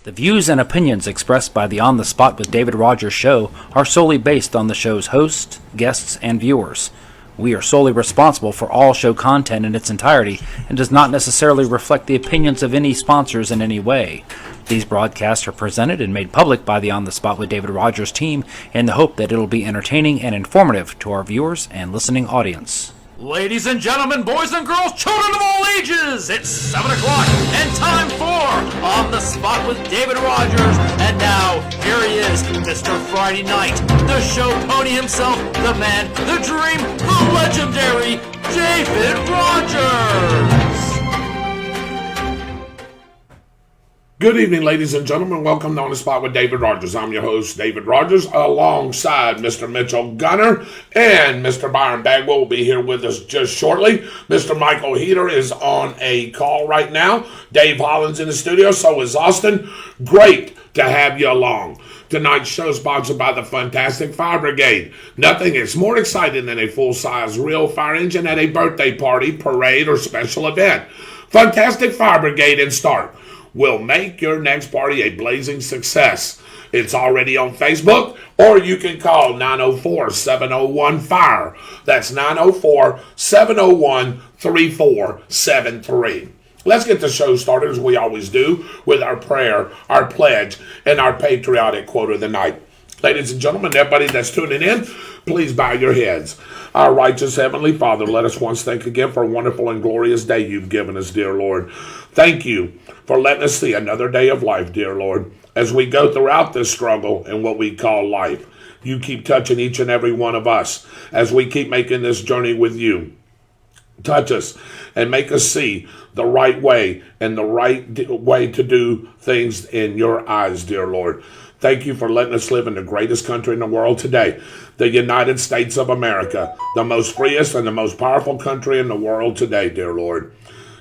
The views and opinions expressed by the On the Spot with David Rodgers show are solely based on the show's host, guests, and viewers. We are solely responsible for all show content in its entirety and does not necessarily reflect the opinions of any sponsors in any way. These broadcasts are presented and made public by the On the Spot with David Rodgers team in the hope that it'll be entertaining and informative to our viewers and listening audience. Ladies and gentlemen, boys and girls, children of all ages, it's 7 o'clock and time for On the Spot with David Rodgers. And now, here he is, Mr. Friday Night, the show pony himself, the man, the dream, the legendary David Rodgers. Good evening, ladies and gentlemen. Welcome to On the Spot with David Rodgers. I'm your host, David Rodgers, alongside Mr. Mitchell Gunner and Mr. Byron Bagwell will be here with us just shortly. Mr. Michael Heater is on a call right now. Dave Holland's in the studio, so is Austin. Great to have you along. Tonight's show is sponsored by the Fantastic Fire Brigade. Nothing is more exciting than a full-size real fire engine at a birthday party, parade, or special event. Fantastic Fire Brigade in Stark will make your next party a blazing success. It's already on Facebook, or you can call 904-701-FIRE. That's 904-701-3473. Let's get the show started, as we always do, with our prayer, our pledge, and our patriotic quote of the night. Ladies and gentlemen, everybody that's tuning in, please bow your heads. Our righteous Heavenly Father, let us once thank again for a wonderful and glorious day you've given us, dear Lord. Thank you for letting us see another day of life, dear Lord. As we go throughout this struggle in what we call life, you keep touching each and every one of us as we keep making this journey with you. Touch us and make us see the right way and the right way to do things in your eyes, dear Lord. Thank you for letting us live in the greatest country in the world today, the United States of America, the most freest and the most powerful country in the world today, dear Lord.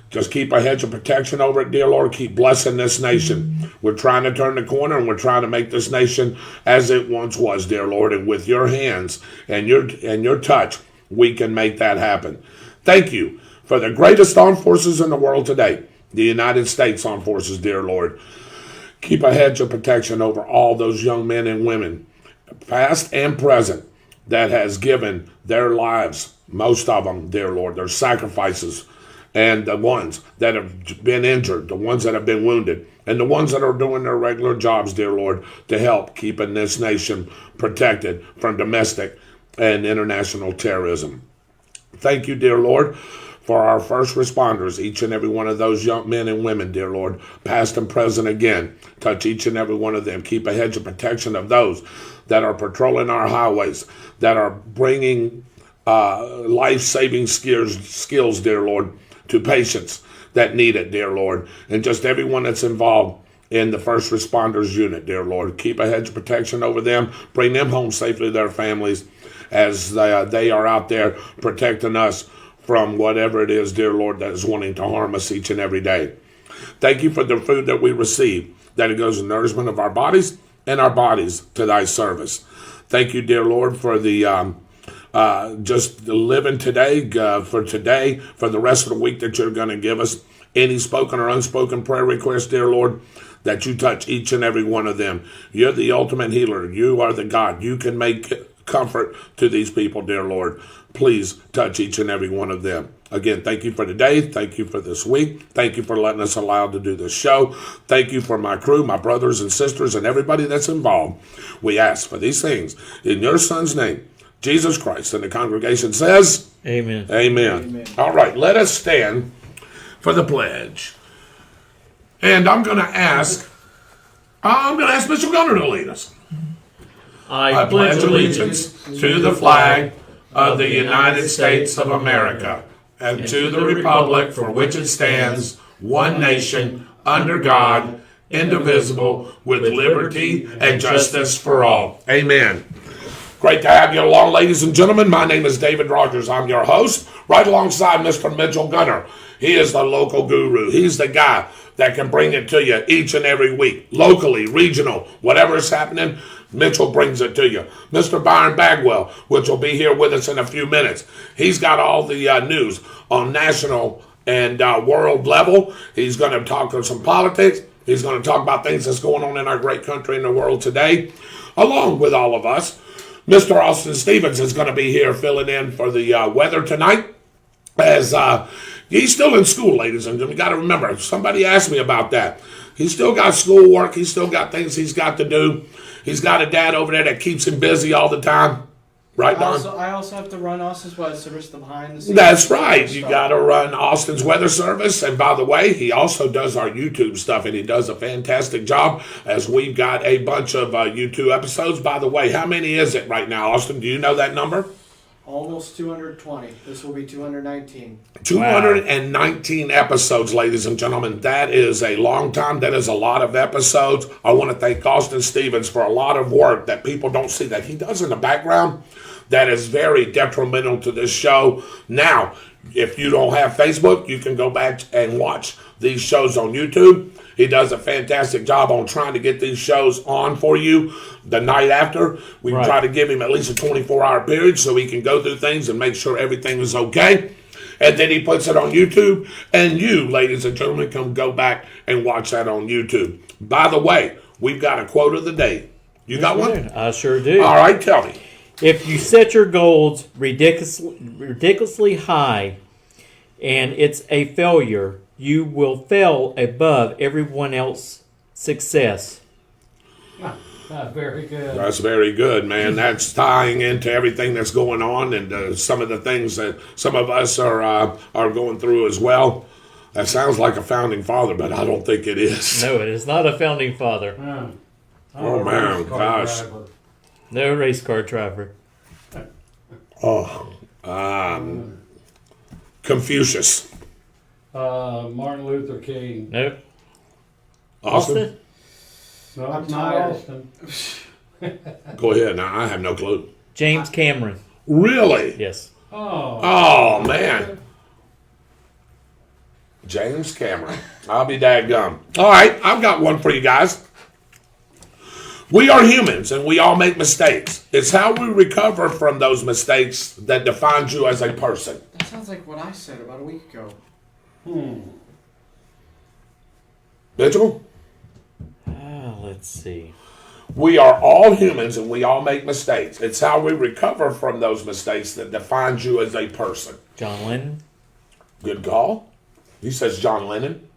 Just keep a hedge of protection over it, dear Lord. Keep blessing this nation. We're trying to turn the corner, and we're trying to make this nation as it once was, dear Lord. And with your hands and your touch, we can make that happen. Thank you for the greatest armed forces in the world today, the United States Armed Forces, dear Lord. Keep a hedge of protection over all those young men and women, past and present, that has given their lives, most of them, dear Lord, their sacrifices, and the ones that have been injured, the ones that have been wounded, and the ones that are doing their regular jobs, dear Lord, to help keeping this nation protected from domestic and international terrorism. Thank you, dear Lord, for our first responders, each and every one of those young men and women, dear Lord, past and present again. Touch each and every one of them. Keep a hedge of protection of those that are patrolling our highways, that are bringing life-saving skills, dear Lord, to patients that need it, dear Lord. And just everyone that's involved in the first responders unit, dear Lord. Keep a hedge of protection over them. Bring them home safely to their families as they are out there protecting us from whatever it is, dear Lord, that is wanting to harm us each and every day. Thank you for the food that we receive, that it goes in nourishment of our bodies and our bodies to thy service. Thank you, dear Lord, for the just living today, for the rest of the week that you're going to give us. Any spoken or unspoken prayer requests, dear Lord, that you touch each and every one of them. You're the ultimate healer. You are the God. You can make comfort to these people, dear Lord. Please touch each and every one of them. Again, thank you for today. Thank you for this week. Thank you for letting us allow to do this show. Thank you for my crew, my brothers and sisters, and everybody that's involved. We ask for these things in your Son's name, Jesus Christ. And the congregation says, Amen. Amen. Amen. All right, let us stand for the pledge. And I'm going to ask Mr. Gunner to lead us. I pledge allegiance to the flag of the United States of America and to the republic for which it stands, one nation, under God, indivisible, with liberty and justice for all. Amen. Great to have you along, ladies and gentlemen. My name is David Rodgers. I'm your host, right alongside Mr. Mitchell Gunner. He is the local guru. He's the guy that can bring it to you each and every week, locally, regional, whatever is happening. Mitchell brings it to you. Mr. Byron Bagwell, which will be here with us in a few minutes. He's got all the news on national and world level. He's going to talk on some politics. He's going to talk about things that's going on in our great country and the world today, along with all of us. Mr. Austin Stevens is going to be here filling in for the weather tonight, as he's still in school, ladies and gentlemen. You got to remember, somebody asked me about that. He's still got schoolwork. He's still got things he's got to do. He's got a dad over there that keeps him busy all the time. Right, Don? I also have to run Austin's weather service, the behind the scenes. That's right. You got to run Austin's weather service. And by the way, he also does our YouTube stuff, and he does a fantastic job, as we've got a bunch of YouTube episodes. By the way, how many is it right now, Austin? Do you know that number? Almost 220. This will be 219. 219 episodes, ladies and gentlemen. That is a long time. That is a lot of episodes. I want to thank Austin Stevens for a lot of work that people don't see that he does in the background that is very detrimental to this show. Now, if you don't have Facebook, you can go back and watch these shows on YouTube. He does a fantastic job on trying to get these shows on for you the night after. We try to give him at least a 24-hour period so he can go through things and make sure everything is okay. And then he puts it on YouTube. And you, ladies and gentlemen, can go back and watch that on YouTube. By the way, we've got a quote of the day. You got one? I sure do. All right, tell me. If you set your goals ridiculously high and it's a failure, you will fail above everyone else's success. Very good. That's very good, man. That's tying into everything that's going on and some of the things that some of us are going through as well. That sounds like a founding father, but I don't think it is. No, it is not a founding father. Oh, man, gosh. No race car driver. Confucius. Martin Luther King. Nope. Austin? No, I'm it's not tired. Austin. Go ahead. Now, I have no clue. James Cameron. Really? Yes. Oh, man. James Cameron. I'll be daggum. All right, I've got one for you guys. We are humans, and we all make mistakes. It's how we recover from those mistakes that defines you as a person. That sounds like what I said about a week ago. Mitchell? Let's see. We are all humans, and we all make mistakes. It's how we recover from those mistakes that defines you as a person. John Lennon. Good call. He says John Lennon.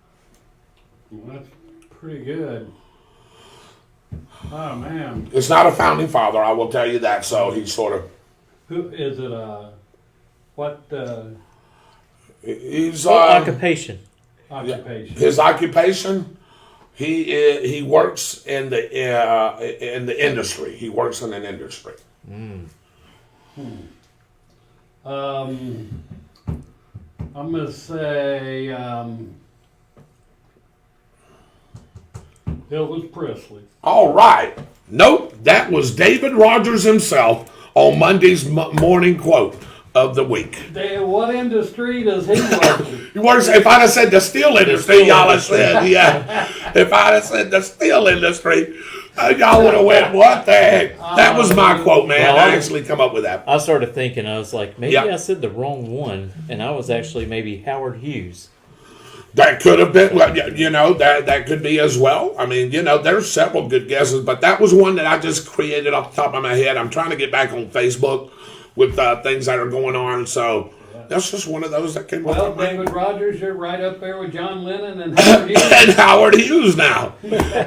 Well, that's pretty good. Oh, man. It's not a founding father, I will tell you that. So he's sort of... Who is it? What He's Occupation. occupation? his occupation. He works in the industry. He works in an industry. I'm going to say Elvis Presley. All right. Nope, that was David Rodgers himself on Monday's morning quote of the week. What industry does he work in? He works. If I'd have said the steel industry, y'all have said, yeah. If I'd have said the steel industry, y'all would have went, what the heck? That was my quote, man. Well, I actually come up with that. I started thinking, I was like, maybe Yep. I said the wrong one, and I was actually maybe Howard Hughes. That could have been, well, you know, that could be as well. I mean, you know, there's several good guesses, but that was one that I just created off the top of my head. I'm trying to get back on Facebook with things that are going on, so that's just one of those that came Well, up. David Rodgers, you're right up there with John Lennon and Howard Hughes. And Howard Hughes now.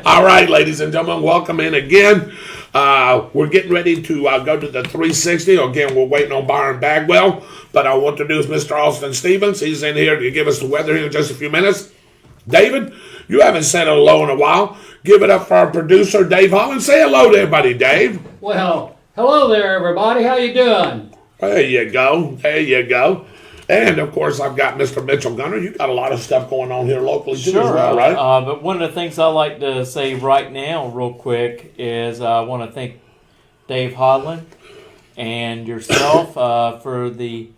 All right, ladies and gentlemen, welcome in again. We're getting ready to go to the 360. Again, we're waiting on Byron Bagwell, but I want to introduce Mr. Austin Stevens. He's in here to give us the weather here in just a few minutes. David, you haven't said hello in a while. Give it up for our producer, Dave Holland. Say hello to everybody, Dave. Well, hello there, everybody. How you doing? There you go. There you go. And, of course, I've got Mr. Mitchell Gunner. You got a lot of stuff going on here locally, too, as well, right? But one of the things I like to say right now, real quick, is I want to thank Dave Hodlin and yourself for the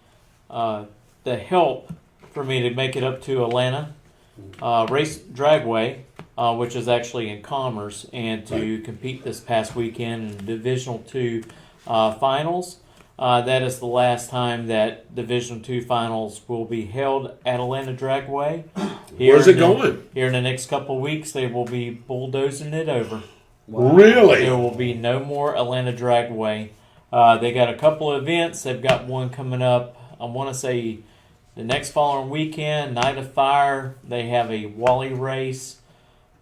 help for me to make it up to Atlanta Race Dragway, which is actually in Commerce, and to compete this past weekend in Divisional II finals. That is the last time that Division II finals will be held at Atlanta Dragway. Where's it going? Here in the next couple of weeks, they will be bulldozing it over. Really? There will be no more Atlanta Dragway. They got a couple of events. They've got one coming up, I want to say the next following weekend, Night of Fire. They have a Wally race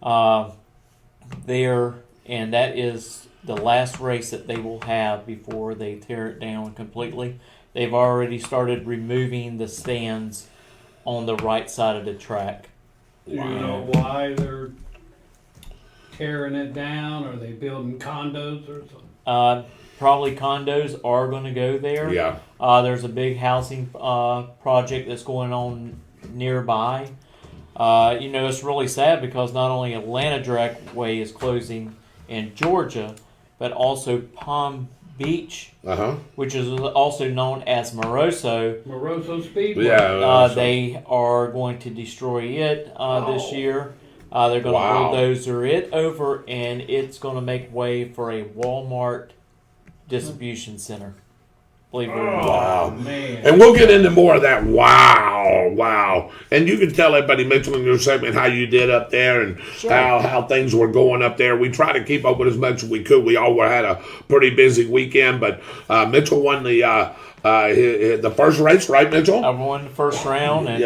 there, and that is the last race that they will have before they tear it down completely. They've already started removing the stands on the right side of the track. Do you know why they're tearing it down? Are they building condos or something? Probably condos are going to go there. Yeah. There's a big housing project that's going on nearby. It's really sad because not only Atlanta Dragway is closing in Georgia, but also Palm Beach, which is also known as Moroso Speedway. Yeah. They are going to destroy it this year. They're going to bulldozer it over, and it's going to make way for a Walmart distribution center. Believe it or not. Wow. Man. And we'll get into more of that. Wow. And you can tell everybody, Mitchell, in your segment how you did up there and how things were going up there. We tried to keep up with as much as we could. We all had a pretty busy weekend, but Mitchell won the first race, right, Mitchell? I won the first round, and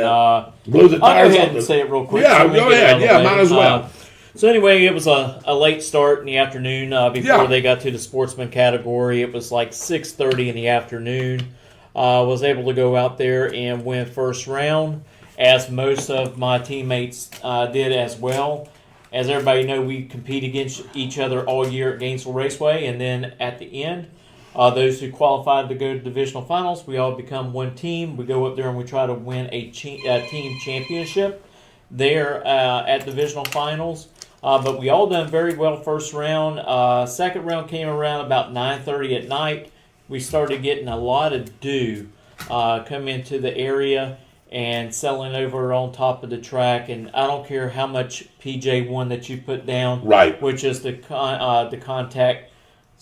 blew the I'll tires go ahead off and say it real quick. Yeah, so we go get it ahead. out of the Yeah, way. might as well. So anyway, it was a late start in the afternoon before they got to the sportsman category. It was like 6:30 in the afternoon. Was able to go out there and win first round, as most of my teammates did as well. As everybody know, we compete against each other all year at Gainesville Raceway, and then at the end, those who qualified to go to divisional finals, we all become one team. We go up there and we try to win a team championship there at divisional finals. But we all done very well first round. Second round came around about 9:30 at night. We started getting a lot of dew come into the area and settling over on top of the track. And I don't care how much PJ1 that you put down, Right. which is the contact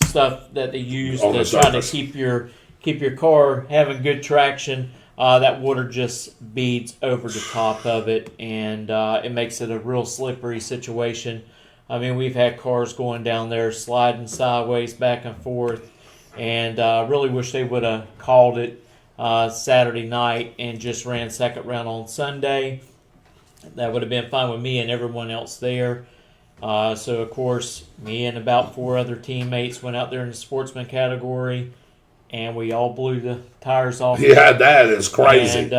stuff that they use On to the try to surface. keep your car having good traction. That water just beads over the top of it, and it makes it a real slippery situation. I mean, we've had cars going down there sliding sideways back and forth, and really wish they would have called it Saturday night and just ran second round on Sunday. That would have been fine with me and everyone else there. So, of course, me and about 4 other teammates went out there in the sportsman category, and we all blew the tires off. Yeah, that is crazy. And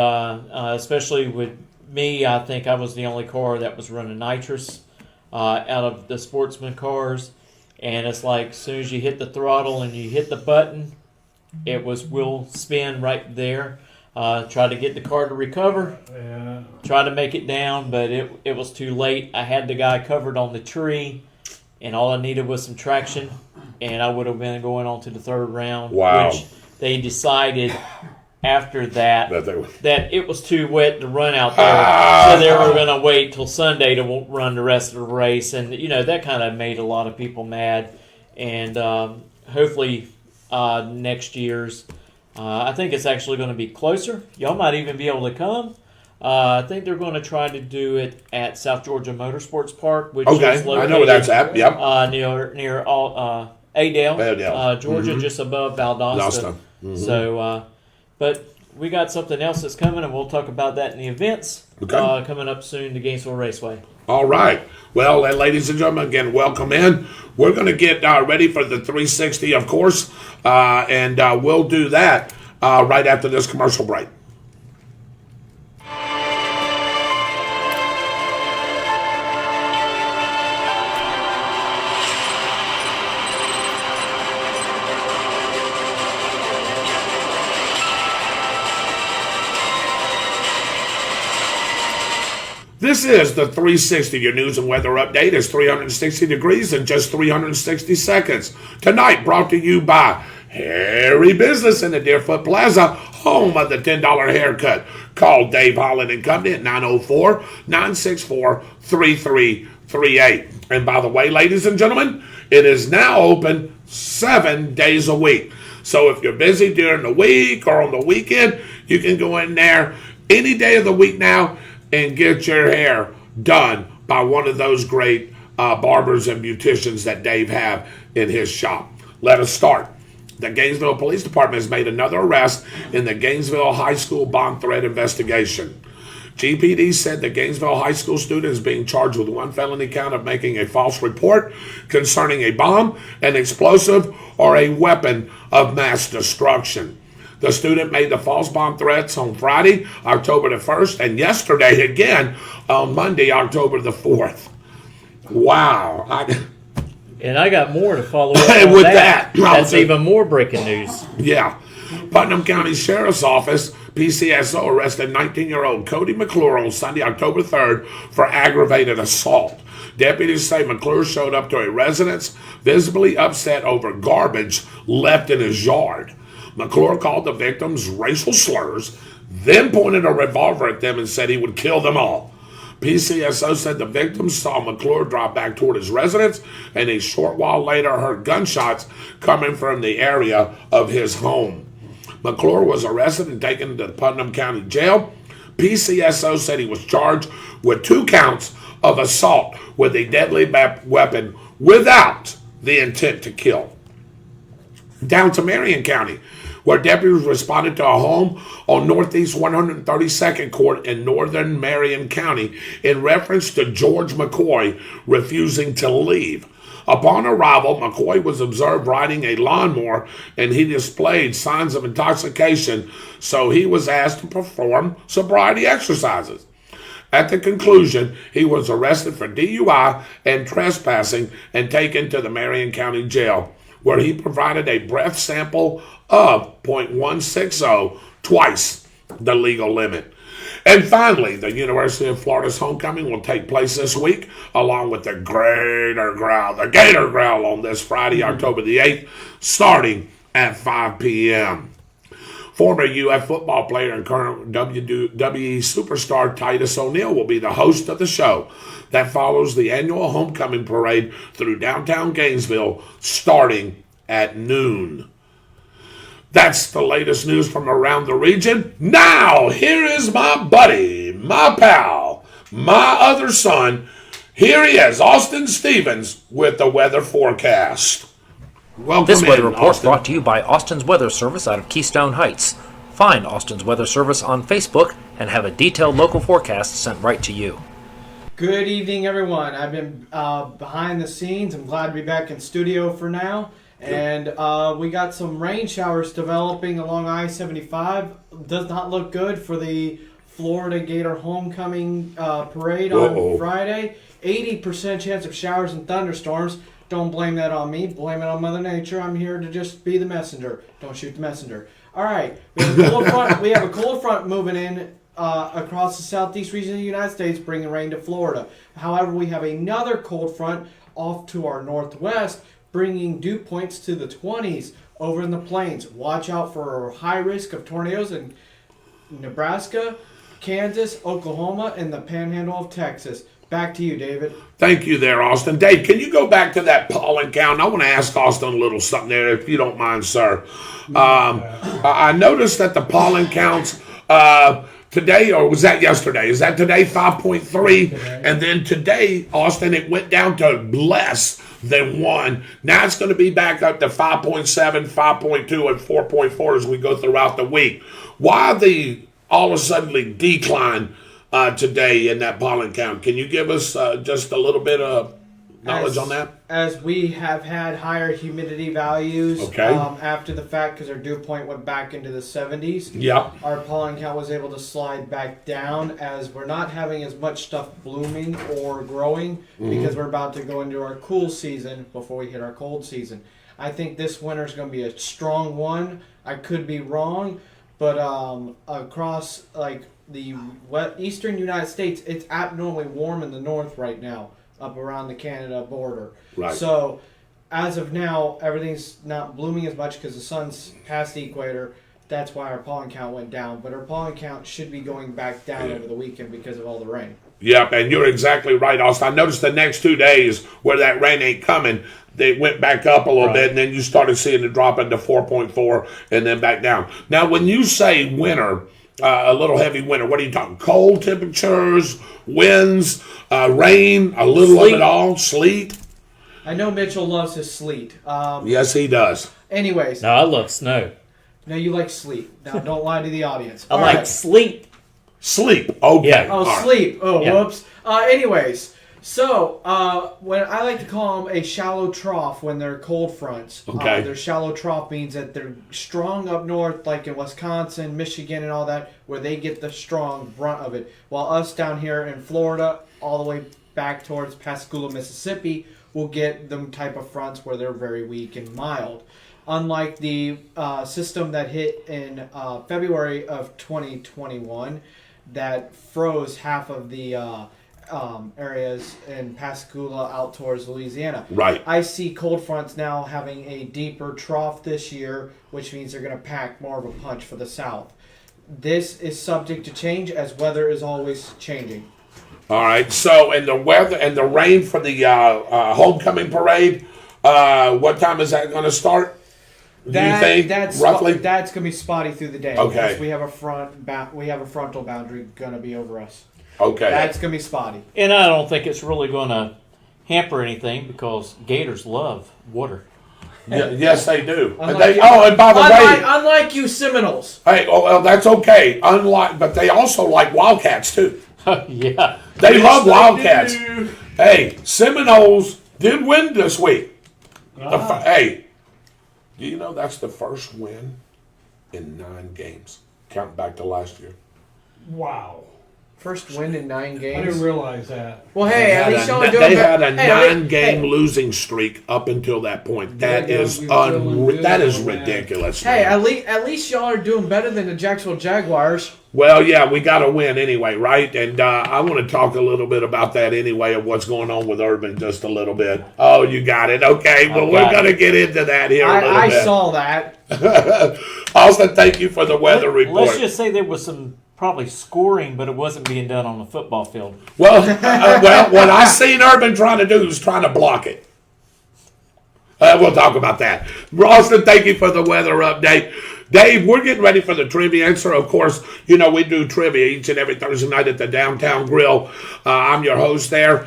especially with me, I think I was the only car that was running nitrous out of the sportsman cars. And it's like as soon as you hit the throttle and you hit the button, it was wheel spin right there. Try to get the car to recover. Yeah. Try to make it down, but it was too late. I had the guy covered on the tree, and all I needed was some traction, and I would have been going on to the third round. Wow. Which they decided after that that it was too wet to run out there, so they were going to wait till Sunday to run the rest of the race, and that kind of made a lot of people mad. And hopefully next year's, I think it's actually going to be closer. Y'all might even be able to come. I think they're going to try to do it at South Georgia Motorsports Park, which is located I know where that's at. Yep. near Adel, Georgia, just above Valdosta. So, but we got something else that's coming, and we'll talk about that in the events coming up soon to Gainesville Raceway. All right. Well, ladies and gentlemen, again, welcome in. We're going to get ready for the 360, of course, and we'll do that right after this commercial break. This is the 360. Your news and weather update is 360 degrees in just 360 seconds. Tonight, brought to you by Harry Business in the Deerfoot Plaza, home of the $10 haircut. Call Dave Holland and Company at 904-964-3338. And by the way, ladies and gentlemen, it is now open 7 days a week. So if you're busy during the week or on the weekend, you can go in there any day of the week now. and get your hair done by one of those great barbers and beauticians that Dave have in his shop. Let us start. The Gainesville Police Department has made another arrest in the Gainesville High School bomb threat investigation. GPD said the Gainesville High School student is being charged with one felony count of making a false report concerning a bomb, an explosive, or a weapon of mass destruction. The student made the false bomb threats on Friday, October the 1st, and yesterday again on Monday, October the 4th. Wow. And I got more to follow up And on with that. that, That's even more breaking news. Yeah. Putnam County Sheriff's Office, PCSO, arrested 19-year-old Cody McClure on Sunday, October 3rd for aggravated assault. Deputies say McClure showed up to a residence visibly upset over garbage left in his yard. McClure called the victims racial slurs, then pointed a revolver at them and said he would kill them all. PCSO said the victims saw McClure drop back toward his residence and a short while later heard gunshots coming from the area of his home. McClure was arrested and taken to the Putnam County Jail. PCSO said he was charged with 2 counts of assault with a deadly weapon without the intent to kill. Down to Marion County, where deputies responded to a home on Northeast 132nd Court in northern Marion County in reference to George McCoy refusing to leave. Upon arrival, McCoy was observed riding a lawnmower and he displayed signs of intoxication, so he was asked to perform sobriety exercises. At the conclusion, he was arrested for DUI and trespassing and taken to the Marion County Jail, where he provided a breath sample of .160, twice the legal limit. And finally, the University of Florida's homecoming will take place this week, along with the Gator Growl on this Friday, October the 8th, starting at 5 p.m. Former UF football player and current WWE superstar Titus O'Neil will be the host of the show that follows the annual homecoming parade through downtown Gainesville starting at noon. That's the latest news from around the region. Now, here is my buddy, my pal, my other son. Here he is, Austin Stevens, with the weather forecast. Welcome This weather in, report Austin. brought to you by Austin's Weather Service out of Keystone Heights. Find Austin's Weather Service on Facebook and have a detailed local forecast sent right to you. Good evening, everyone. I've been behind the scenes. I'm glad to be back in studio for now. And we got some rain showers developing along I-75. Does not look good for the Florida Gator Homecoming parade on Friday. 80% chance of showers and thunderstorms. Don't blame that on me. Blame it on Mother Nature. I'm here to just be the messenger. Don't shoot the messenger. All right. We have a cold front moving in across the southeast region of the United States, bringing rain to Florida. However, we have another cold front off to our northwest, bringing dew points to the 20s over in the plains. Watch out for high risk of tornadoes in Nebraska, Kansas, Oklahoma, and the panhandle of Texas. Back to you, David. Thank you there, Austin. Dave, can you go back to that pollen count? I want to ask Austin a little something there, if you don't mind, sir. I noticed that the pollen counts today, or was that yesterday? Is that today, 5.3? And then today, Austin, it went down to less than 1. Now it's going to be back up to 5.7, 5.2, and 4.4 as we go throughout the week. Why the all of a sudden decline today in that pollen count? Can you give us just a little bit of knowledge on that? As we have had higher humidity values after the fact, because our dew point went back into the 70s. Yeah. Our pollen count was able to slide back down as we're not having as much stuff blooming or growing because we're about to go into our cool season before we hit our cold season. I think this winter is going to be a strong one. I could be wrong, but across like the eastern United States, it's abnormally warm in the north right now, up around the Canada border. Right. So as of now, everything's not blooming as much because the sun's past the equator. That's why our pollen count went down. But our pollen count should be going back down over the weekend because of all the rain. Yep, and you're exactly right, Austin. I noticed the next 2 days where that rain ain't coming, they went back up a little bit, and then you started seeing it drop into 4.4 and then back down. Now, when you say winter, a little heavy winter. What are you talking? Cold temperatures, winds, rain, a little Sleet. of it all, sleet. I know Mitchell loves his sleet. Yes, he does. Anyways, No, I love snow. no, you like sleep. Now, don't lie to the audience. I All like right. sleep. Sleep. Okay. Yeah. Oh, All right. sleep. Oh, Yeah. whoops. Anyways, so when I like to call them a shallow trough when they're cold fronts. Okay. Their shallow trough means that they're strong up north, like in Wisconsin, Michigan, and all that, where they get the strong brunt of it. While us down here in Florida, all the way back towards Pascagoula, Mississippi, will get them type of fronts where they're very weak and mild. Unlike the system that hit in February of 2021 that froze half of the areas in Pascagoula out towards Louisiana. Right. I see cold fronts now having a deeper trough this year, which means they're going to pack more of a punch for the south. This is subject to change as weather is always changing. All right. So, and the weather and the rain for the homecoming parade, what time is that going to start? Do you think roughly? That's gonna be spotty through the day. Okay. Because we have a frontal boundary gonna be over us. Okay. That's gonna be spotty. And I don't think it's really going to hamper anything because gators love water. Yes, they do. And Unlike you- and by the way, unlike you Seminoles. hey, well, that's okay. But they also like wildcats too. Yeah. They love they wildcats. do. Hey, Seminoles did win this week. Hey, do you know that's the first win in 9 games, counting back to last year? Wow. First win in 9 I games. didn't realize that. Well, hey, at least y'all are doing They better. had a Hey, 9-game hey, losing streak up until that point. That Yeah, is we've been doing good that is on that. ridiculous. Hey, man. at least y'all are doing better than the Jacksonville Jaguars. Well, yeah, we got to win anyway, right? And I want to talk a little bit about that anyway, of what's going on with Urban just a little bit. Oh, you got it. Okay, well, we're going to get into that here a little I bit. saw that. Austin, thank you for the weather report. Let's just say there was some probably scoring, but it wasn't being done on the football field. Well, what I seen Urban trying to do is trying to block it. We'll talk about that. Austin, thank you for the weather update. Dave, we're getting ready for the trivia answer. Of course, you know, we do trivia each and every Thursday night at the Downtown Grill. I'm your host there.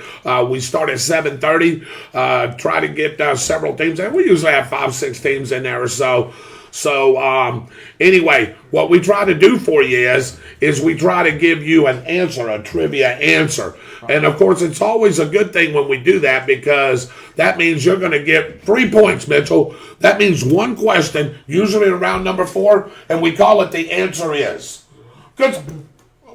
We start at 7:30. Try to get several teams in. We usually have 5-6 teams in there or so. So anyway, what we try to do for you is we try to give you an answer, a trivia answer. And of course, it's always a good thing when we do that because that means you're going to get 3 points, Mitchell. That means one question, usually around number 4, and we call it the answer is. Because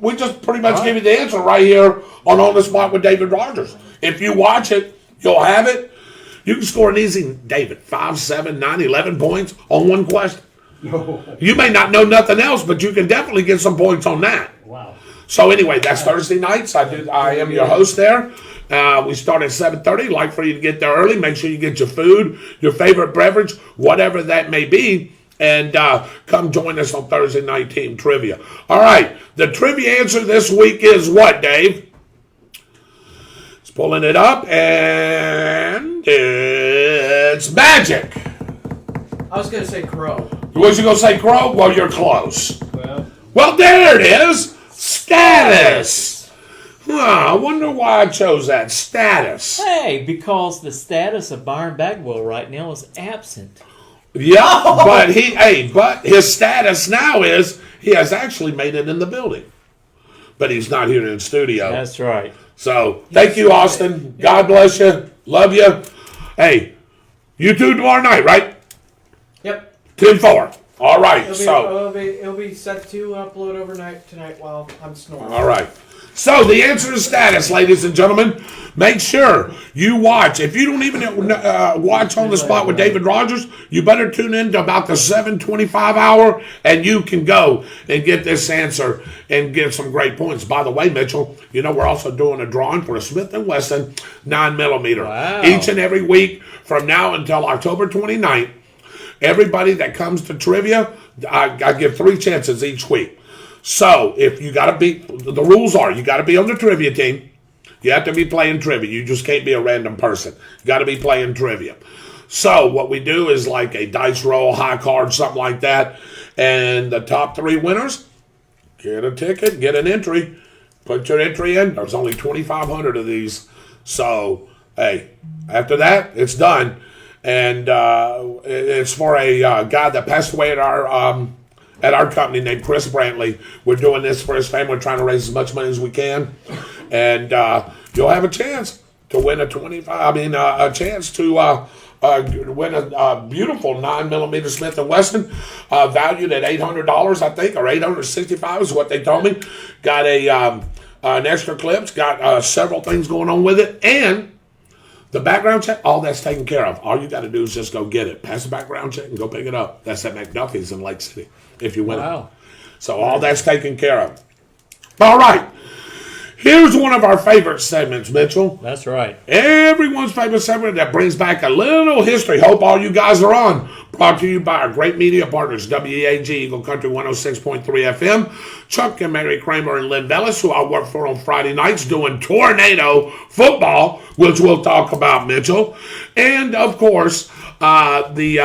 we just pretty much give you the answer right here on the Spot with David Rodgers. If you watch it, you'll have it. You can score an easy, David, 5, 7, 9, 11 points on one question. You may not know nothing else, but you can definitely get some points on that. Wow. So anyway, that's Thursday nights. I am your host there. We start at 7:30. Like for you to get there early. Make sure you get your food, your favorite beverage, whatever that may be, and come join us on Thursday night team trivia. All right, the trivia answer this week is what, Dave? It's pulling it up, and it's magic. I was gonna say crow. Was you gonna say crow? Well, you're close. Well, There it is. Status. I wonder why I chose that. Status. Hey, because the status of Byron Bagwell right now is absent. Yeah, but his status now is he has actually made it in the building. But he's not here in studio. That's right. So, thank you, Austin. God bless you. Love you. Hey, you two tomorrow night, right? Yep. 10-4. All right, It'll be set to upload overnight tonight while I'm snoring. All right. So the answer is status, ladies and gentlemen. Make sure you watch. If you don't even watch On the Spot with David Rodgers, you better tune in to about the 7:25 hour, and you can go and get this answer and get some great points. By the way, Mitchell, you know we're also doing a drawing for a Smith & Wesson 9mm. Wow. Each and every week from now until October 29th. Everybody that comes to trivia, I give 3 chances each week. So if you got to be, the rules are you got to be on the trivia team. You have to be playing trivia. You just can't be a random person. You got to be playing trivia. So what we do is like a dice roll, high card, something like that. And the top 3 winners Get a ticket, get an entry, put your entry in. There's only 2,500 of these. So, hey, after that, it's done. And it's for a guy that passed away at our company named Chris Brantley. We're doing this for his family. We're trying to raise as much money as we can. And you'll have a chance to win a chance to win a beautiful 9mm Smith & Wesson, valued at $800, I think, or $865 is what they told me. Got an extra clips, got several things going on with it, and the background check, all that's taken care of. All you got to do is just go get it. Pass the background check and go pick it up. That's at McDuffie's in Lake City, if you win it. So all that's taken care of. All right. Here's one of our favorite segments, Mitchell. That's right. Everyone's favorite segment that brings back a little history. Hope all you guys are on. Brought to you by our great media partners, WEAG, Eagle Country 106.3 FM, Chuck and Mary Kramer and Lynn Bellis, who I work for on Friday nights doing Tornado football, which we'll talk about, Mitchell. And, of course, the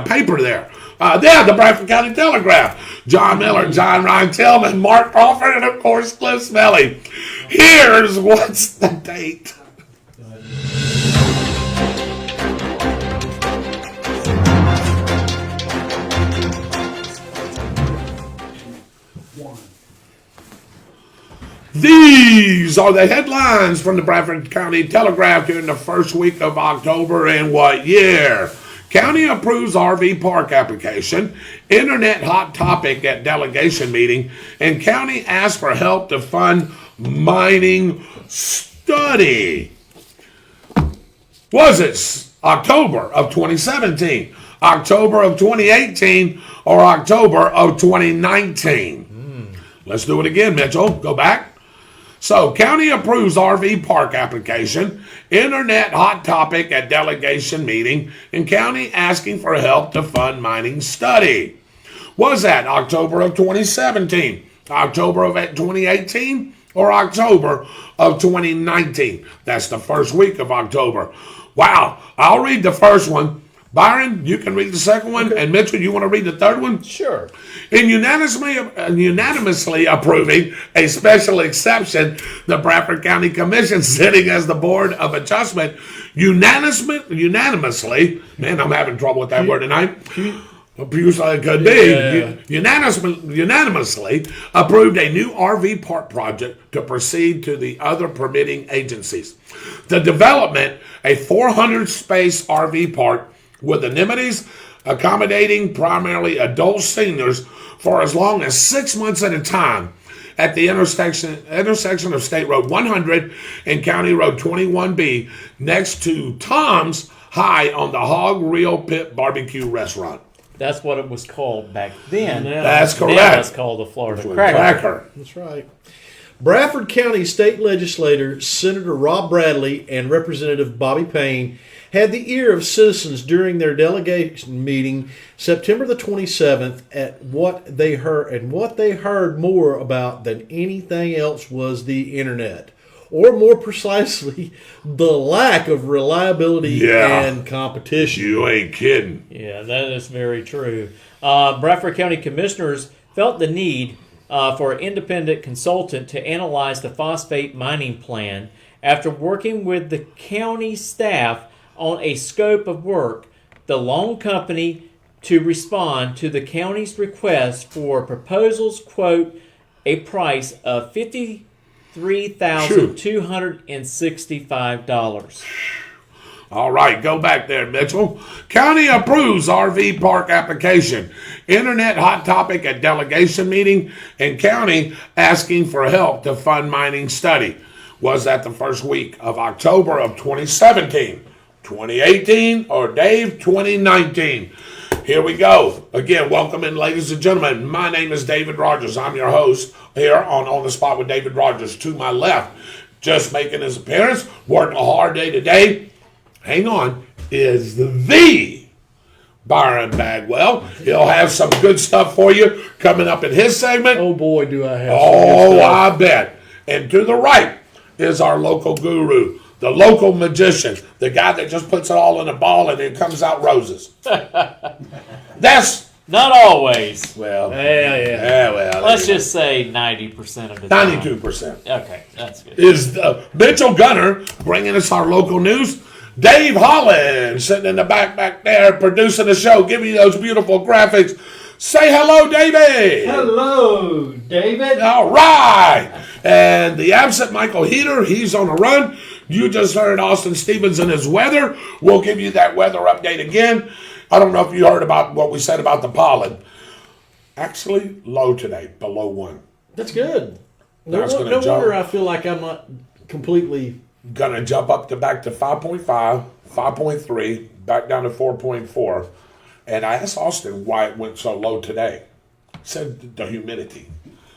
paper there. The Bradford County Telegraph. John Miller, John Ryan Tillman, Mark Crawford, and of course Cliff Smelly. Here's what's the date. These are the headlines from the Bradford County Telegraph during the first week of October in what year? County approves RV park application, internet hot topic at delegation meeting, and county asks for help to fund mining study. Was it October of 2017, October of 2018, or October of 2019? Let's do it again, Mitchell. Go back. So, county approves RV park application, internet hot topic at delegation meeting, and county asking for help to fund mining study. Was that October of 2017, October of 2018, or October of 2019? That's the first week of October. Wow, I'll read the first one. Byron, you can read the second one, and Mitchell, you want to read the third one? Sure. In unanimously approving a special exception, the Bradford County Commission, sitting as the Board of Adjustment, unanimously, man, I'm having trouble with that word tonight. It could be. Unanimously approved a new RV park project to proceed to the other permitting agencies. The development, a 400-space RV park with amenities accommodating primarily adult seniors for as long as 6 months at a time at the intersection of State Road 100 and County Road 21B next to Tom's High on the Hog Reel Pit Barbecue Restaurant. That's what it was called back then. That's correct. Now it's called the Florida Cracker. That's right. Bradford County State Legislator Senator Rob Bradley and Representative Bobby Payne had the ear of citizens during their delegation meeting September the 27th at what they heard, and what they heard more about than anything else was the internet, or more precisely, the lack of reliability and competition. You ain't kidding. Yeah, that is very true. Bradford County Commissioners felt the need for an independent consultant to analyze the phosphate mining plan after working with the county staff on a scope of work. The loan company to respond to the county's request for proposals, quote, a price of $53,265. All right, go back there, Mitchell. County approves RV park application. Internet hot topic at delegation meeting, and county asking for help to fund mining study. Was that the first week of October of 2017, 2018, or Dave, 2019? Here we go. Again, welcome in, ladies and gentlemen. My name is David Rodgers. I'm your host here on the Spot with David Rodgers. To my left, just making his appearance, working a hard day today. Hang on, is the Byron Bagwell. He'll have some good stuff for you coming up in his segment. Oh boy, do I have some good stuff. I bet. And to the right is our local guru, the local magician, the guy that just puts it all in a ball and it comes out roses. That's Not always. Well, Yeah. well. Let's just say 90% of the time. 92%. Okay, that's good. Is Mitchell Gunner bringing us our local news. Dave Holland sitting in the back there producing the show, giving you those beautiful graphics. Say hello, David. Hello, David. All right. And the absent Michael Heater, he's on a run. You just heard Austin Stevens and his weather. We'll give you that weather update again. I don't know if you heard about what we said about the pollen. Actually, low today, below 1. That's good. No That's gonna wonder jump. I feel like I'm not completely. Gonna jump up to back to 5.5, 5.3, back down to 4.4. And I asked Austin why it went so low today. He said the humidity.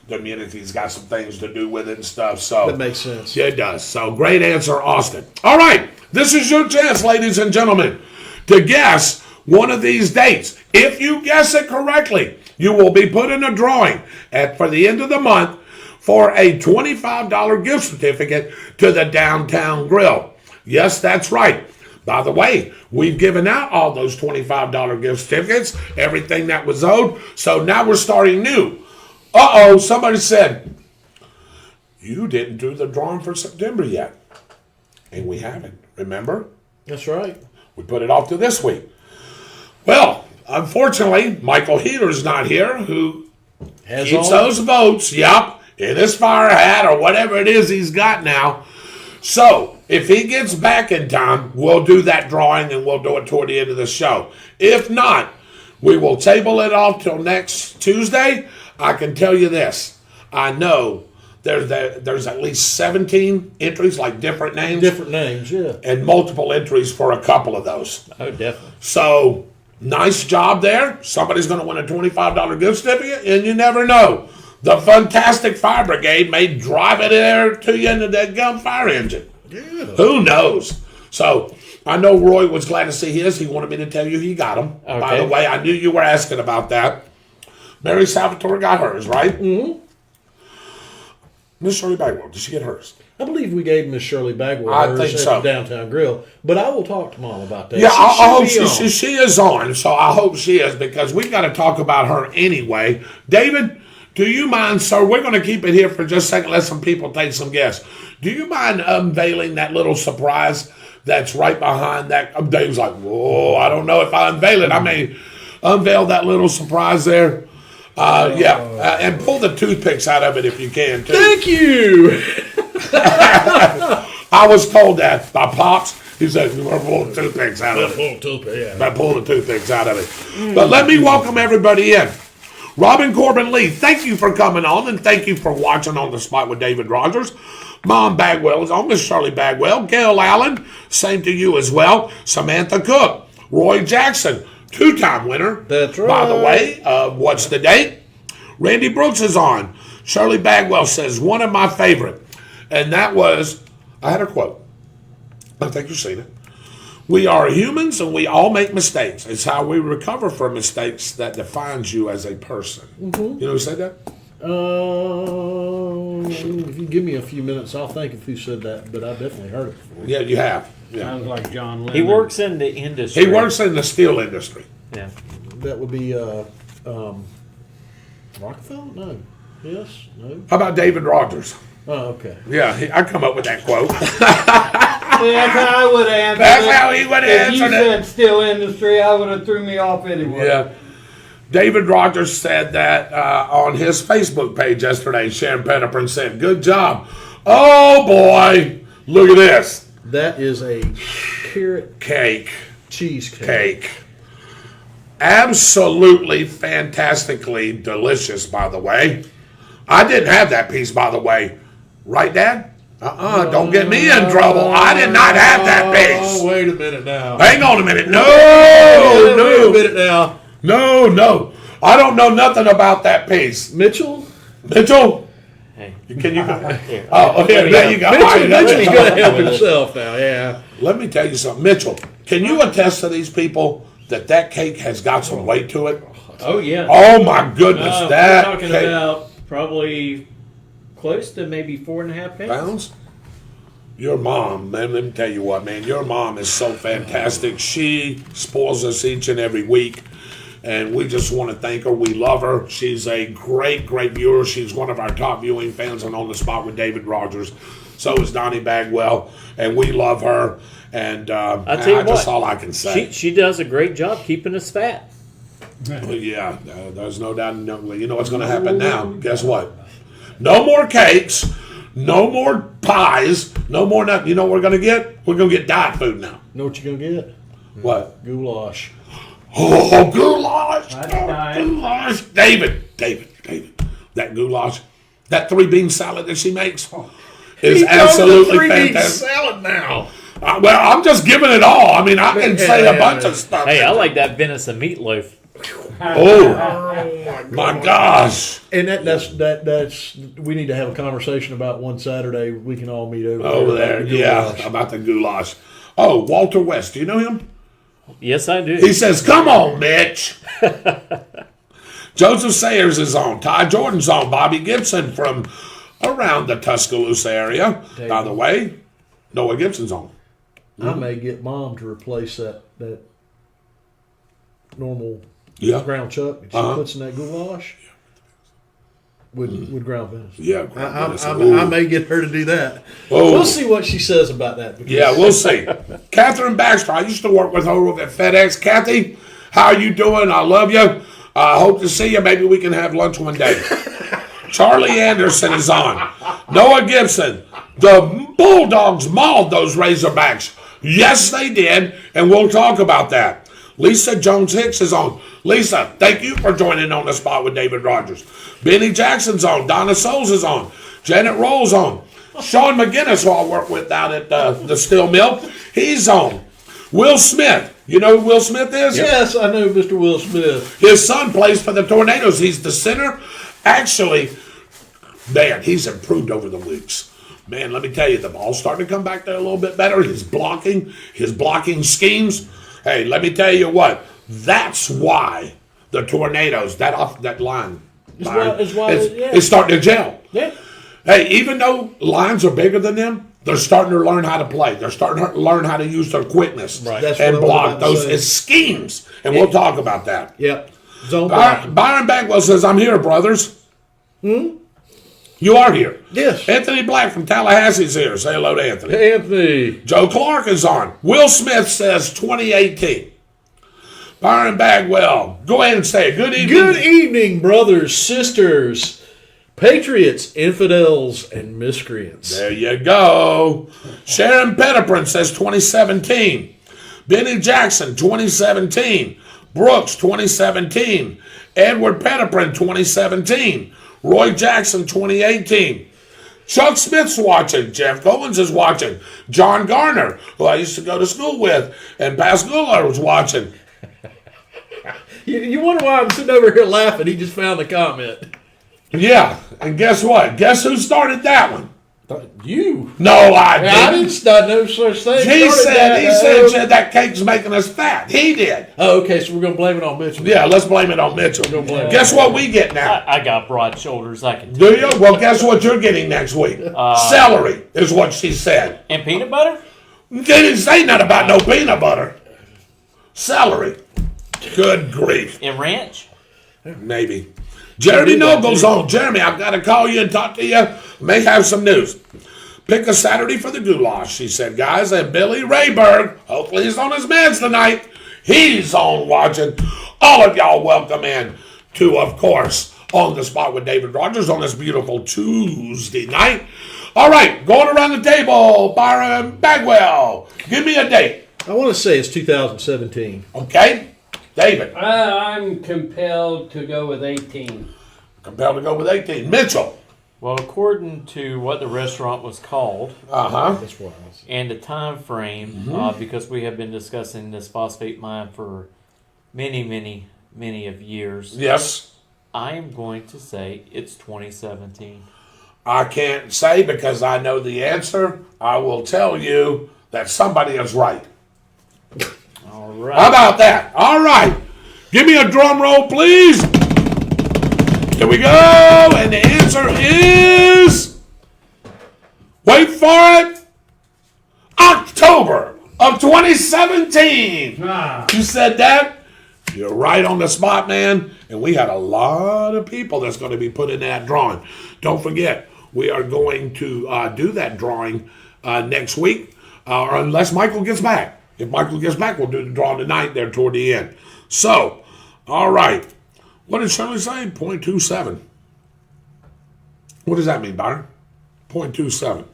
The humidity's got some things to do with it and stuff. So That makes sense. yeah, it does. So great answer, Austin. All right, this is your chance, ladies and gentlemen, to guess one of these dates. If you guess it correctly, you will be put in a drawing for the end of the month for a $25 gift certificate to the Downtown Grill. Yes, that's right. By the way, we've given out all those $25 gift certificates, everything that was owed. So now we're starting new. Uh-oh, somebody said, you didn't do the drawing for September yet. And we haven't, remember? That's right. We put it off to this week. Well, unfortunately, Michael Heater's not here, who Has keeps all- those votes, in his fire hat or whatever it is he's got now. So, if he gets back in time, we'll do that drawing and we'll do it toward the end of the show. If not, we will table it off till next Tuesday. I can tell you this. I know there's at least 17 entries, like different names. Different names, yeah. And multiple entries for a couple of those. Oh, definitely. So, nice job there. Somebody's going to win a $25 gift certificate, and you never know. The Fantastic Fire Brigade may drive it there to you into that gunfire engine. Yeah. Who knows? So, I know Roy was glad to see his. He wanted me to tell you he got them. Okay. By the way, I knew you were asking about that. Mary Salvatore got hers, right? Mm-hmm. Miss Shirley Bagwell, did she get hers? I believe we gave Miss Shirley Bagwell I hers think at so. the Downtown Grill, but I will talk to Mom about that. Yeah, I hope should be on. she is on, so I hope she is, because we've got to talk about her anyway. David, do you mind, sir? We're going to keep it here for just a second, let some people take some guests. Do you mind unveiling that little surprise that's right behind that? Dave's like, whoa, I don't know if I unveil it. I may unveil that little surprise there. And pull the toothpicks out of it if you can, too. Thank you. I was told that by Pops. He said, we're pulling the toothpicks out of it. I pull the toothpicks out of it. But let me welcome everybody in. Robin Corbin Lee, thank you for coming on, and thank you for watching On the Spot with David Rodgers. Mom Bagwell is on, Miss Shirley Bagwell. Gail Allen, same to you as well. Samantha Cook. Roy Jackson, two-time winner. That's right. By the way, what's the date? Randy Brooks is on. Shirley Bagwell says, one of my favorite. And that was, I had a quote. I think you've seen it. We are humans and we all make mistakes. It's how we recover from mistakes that defines you as a person. Mm-hmm. You know who said that? If you give me a few minutes, I'll think of who said that, but I've definitely heard it before. Yeah, you have. Yeah. Sounds like John Lennon. He works in the industry. He works in the steel industry. Yeah. That would be Rockefeller? No. Yes? No? How about David Rodgers? Oh, okay. Yeah, I come up with that quote. That's how I would have answered That's it. how he would If you answer said it. steel industry, I would have threw me off anyway. Yeah. David Rodgers said that on his Facebook page yesterday. Sharon Pettiprin said, good job. Oh, boy. Look at this. That is a carrot Cake. cheesecake. Cake. Absolutely fantastically delicious, by the way. I didn't have that piece, by the way. Right, Dad? Don't get me in trouble. I did not have that piece. Oh, wait a minute now. Hang on a minute. Wait a No. minute now. No. I don't know nothing about that piece. Mitchell? Mitchell? Hey. Can you go? Here. Oh, okay, there you go. All right, Mitchell's let going me- to help himself now, yeah. Let me tell you something. Mitchell, can you attest to these people that cake has got some weight to it? Oh yeah. Oh, my goodness. We're that talking cake. about probably close to maybe 4.5 pounds. Pounds? Your mom, man, let me tell you what, man. Your mom is so fantastic. She spoils us each and every week. And we just want to thank her. We love her. She's a great, great viewer. She's one of our top viewing fans on the Spot with David Rodgers. So is Donnie Bagwell, and we love her. And that's all I can say. She does a great job keeping us fat. Well, yeah, there's no doubt. You know what's going to happen now? Guess what? No more cakes, no more pies, no more nothing. You know what we're going to get? We're going to get diet food now. Know what you're going to get? What? Goulash. Oh, goulash! That's Goulash! David. That goulash, that 3-bean salad that she makes is absolutely fantastic. Salad now. Well, I'm just giving it all. I mean, I can say a bunch of stuff. Hey, I like that venison meatloaf. Oh my gosh! And that's we need to have a conversation about one Saturday. We can all meet Over there, yeah, about the goulash. Oh, Walter West, do you know him? Yes, I do. He says, "Come on, Mitch." Joseph Sayers is on. Ty Jordan's on. Bobby Gibson from around the Tuscaloosa area. By the way, Noah Gibson's on. I may get Mom to replace that normal ground chuck that she puts in that goulash with ground venison. Yeah, I may get her to do that. Oh. We'll see what she says about that. Yeah, we'll see. Catherine Baxter, I used to work with her over at FedEx. Kathy, how are you doing? I love you. I hope to see you. Maybe we can have lunch one day. Charlie Anderson is on. Noah Gibson. The Bulldogs mauled those Razorbacks. Yes, they did, and we'll talk about that. Lisa Jones Hicks is on. Lisa, thank you for joining on the Spot with David Rodgers. Benny Jackson's on. Donna Souls is on. Janet Roll's on. Sean McGinnis, who I work with out at the steel mill, he's on. Will Smith. You know who Will Smith is? Yes, I know Mr. Will Smith. His son plays for the Tornadoes. He's the center. Actually, man, he's improved over the weeks. Man, let me tell you, the ball's starting to come back there a little bit better. His blocking schemes. Hey, let me tell you what. That's why the Tornadoes, that line, it's starting to gel. Yeah. Hey, even though lines are bigger than them, they're starting to learn how to play. They're starting to learn how to use their quickness and block those schemes. And we'll talk about that. Yep. Zone Byron Bagwell says, "I'm here, brothers." You are here. Yes. Anthony Black from Tallahassee's here. Say hello to Anthony. Hey, Anthony. Joe Clark is on. Will Smith says 2018. Byron Bagwell, go ahead and say it. Good evening. Good evening, brothers, sisters, patriots, infidels, and miscreants. There you go. Sharon Pettiprin says 2017. Benny Jackson, 2017. Brooks, 2017. Edward Pettiprin, 2017. Roy Jackson, 2018. Chuck Smith's watching. Jeff Goins is watching. John Garner, who I used to go to school with, and Pascuala was watching. You wonder why I'm sitting over here laughing. He just found the comment. Yeah, and guess what? Guess who started that one? You. No, I didn't. I didn't start no such thing. He said that cake's making us fat. He did. Oh, okay, so we're going to blame it on Mitchell. Yeah, let's blame it on Mitchell. Guess what we get now? I got broad shoulders, I can tell Do you? Well, guess what you're getting next week? Celery is what she said. And peanut butter? They didn't say nothing about no peanut butter. Celery. Good grief. And ranch? Maybe. Jeremy Nogle's on. Jeremy, I've got to call you and talk to you. May have some news. Pick a Saturday for the goulash, she said, guys. And Billy Rayberg, hopefully he's on his meds tonight. He's on watching. All of y'all welcome in to, of course, On the Spot with David Rodgers on this beautiful Tuesday night. All right, going around the table, Byron Bagwell. Give me a date. I want to say it's 2017. Okay. David. I'm compelled to go with 18. Compelled to go with 18. Mitchell. Well, according to what the restaurant was called That's what I was. and the time frame, because we have been discussing this phosphate mine for many of years, Yes. I am going to say it's 2017. I can't say because I know the answer. I will tell you that somebody is right. All right. How about that? All right. Give me a drum roll, please. Here we go. And the answer is, wait for it, October of 2017. Ah. You said that? You're right on the spot, man. And we had a lot of people that's going to be put in that drawing. Don't forget, we are going to do that drawing next week, or unless Michael gets back. If Michael gets back, we'll do the drawing tonight there toward the end. So, all right. What did Shirley say? 0.27. What does that mean, Byron? 0.27.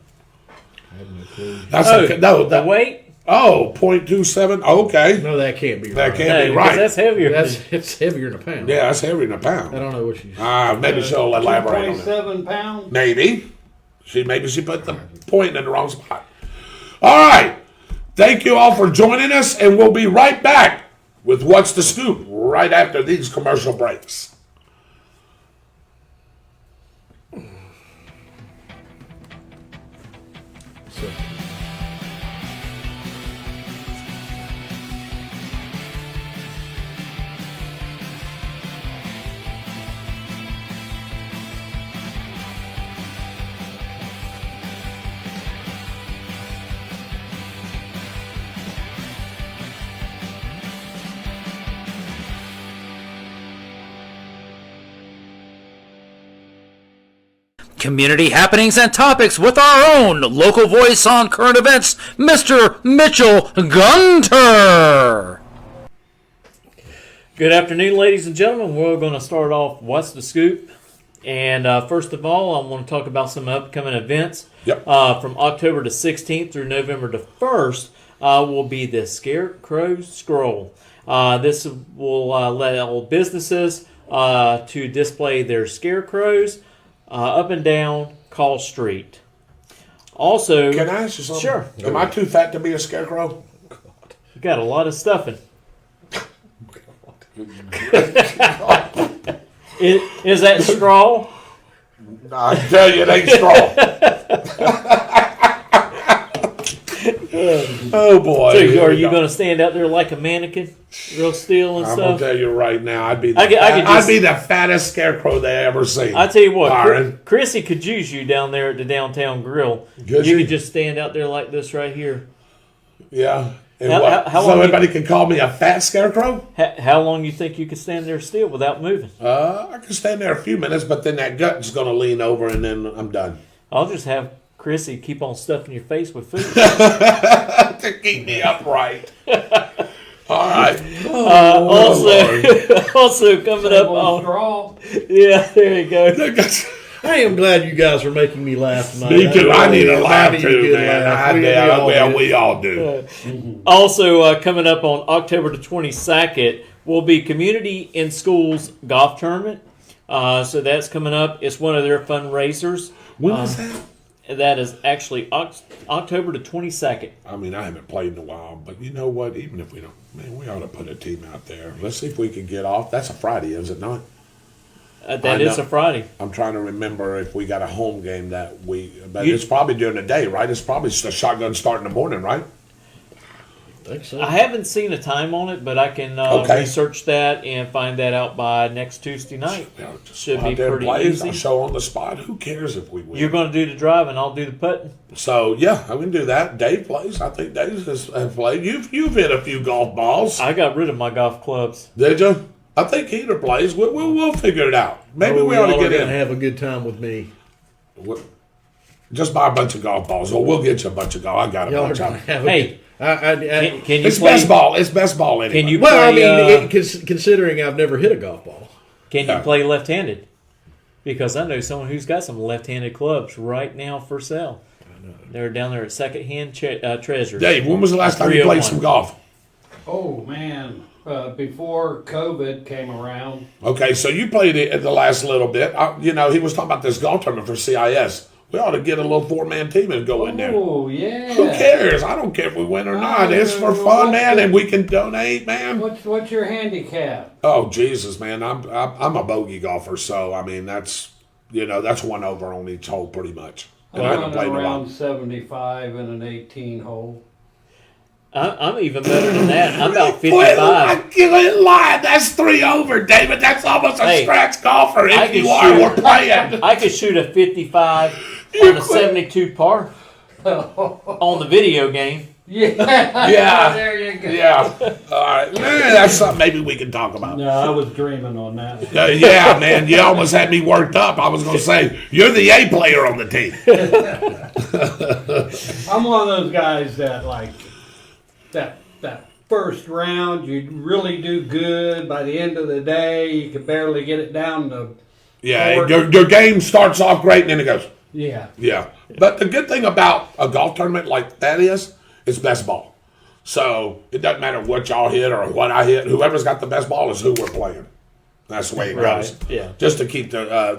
I have no clue. That's the weight? Oh, 0.27. Okay. No, that can't be That right. can't be Because right. that's heavier. It's heavier than a pound. Yeah, that's heavier than a I pound. don't know what you. Maybe she'll elaborate on that. 27 pounds. Maybe she put the point in the wrong spot. All right. Thank you all for joining us, and we'll be right back with What's the Scoop right after these commercial breaks. Community happenings and topics with our own local voice on current events, Mr. Mitchell Gunter. Good afternoon, ladies and gentlemen. We're going to start off What's the Scoop? And first of all, I want to talk about some upcoming events. Yep. From October the 16th through November the 1st will be the Scarecrow Scroll. This will allow businesses to display their scarecrows up and down Call Street. Also, Can I ask you something? Sure. Am I too fat to be a scarecrow? you got a lot of stuffing. Is that straw? I tell you, it ain't straw. Oh boy! So Here are we you go. going to stand out there like a mannequin, real still and I'm gonna stuff? tell you right now, I'd be could the fattest scarecrow they ever seen. I tell you what, Byron. Chrissy could use you down there at the downtown grill. Could you she? could just stand out there like this right here. Yeah. And How so long everybody can call me a fat scarecrow? How long you think you could stand there still without moving? I can stand there a few minutes, but then that gut's gonna lean over, and then I'm done. I'll just have Chrissy keep on stuffing your face with food. To keep me upright. All right. Also coming up on straw. yeah, there you go. I am glad you guys are making me laugh tonight. Me too. I need a I laugh need a too, good man. laugh. We all do. Also coming up on October the 22nd will be Community in Schools Golf Tournament. So that's coming up. It's one of their fundraisers. When is that? That is actually October the 22nd. I mean, I haven't played in a while, but you know what? Even if we don't, man, we ought to put a team out there. Let's see if we can get off. That's a Friday, is it not? That is a Friday. I'm trying to remember if we got a home game that week, but it's probably during the day, right? It's probably just a shotgun start in the morning, right? I think so. I haven't seen a time on it, but I can Okay. research that and find that out by next Tuesday night. Yeah, just Should go out be there and pretty play. easy. I'll show on the spot. Who cares if we win? You're going to do the driving, I'll do the putting. So yeah, I can do that. Dave plays. I think Dave has played. You've hit a few golf balls. I got rid of my golf clubs. Did you? I think Heater plays. We'll figure it out. Maybe we ought to get going in. to have a good time with me. Just buy a bunch of golf balls. Well, we'll get you a bunch of golf. I got a Y'all are bunch going of to them. have a Hey, can you It's play? best ball. It's best ball anyway. Can you Well, I play? mean, considering I've never hit a golf ball. Can Yeah. you play left-handed? Because I know someone who's got some left-handed clubs right now for sale. They're down there at Secondhand Treasures. Dave, when was the last time you played 301. some golf? Oh man, before COVID came around. Okay, so you played it the last little bit. He was talking about this golf tournament for CIS. We ought to get a little 4-man team and go in there. Oh yeah. Who cares? I don't care if we win or not. It's for fun, man, and we can donate, man. What's your handicap? Oh Jesus, man! I'm a bogey golfer, so I mean that's one over on each hole pretty much. And I haven't I'm played in a while. around 75 in an 18 hole. I'm even better than that. I'm about Quit 55. lying. That's 3 over, David. That's almost a Hey, scratch golfer. I If you can are, shoot. we're playing. I could shoot a 55 You on a quit. 72 par on the video game. Yeah. Yeah. There you go. Yeah. All right. That's something maybe we can talk about. No, I was dreaming on that one. Yeah, man. You almost had me worked up. I was going to say, you're the A player on the team. I'm one of those guys that like that first round, you really do good. By the end of the day, you can barely get it down to Yeah, your game starts off great and then it goes. yeah. Yeah. But the good thing about a golf tournament like that is it's best ball. So it doesn't matter what y'all hit or what I hit. Whoever's got the best ball is who we're playing. That's the way it goes. Right, yeah. Just to keep the,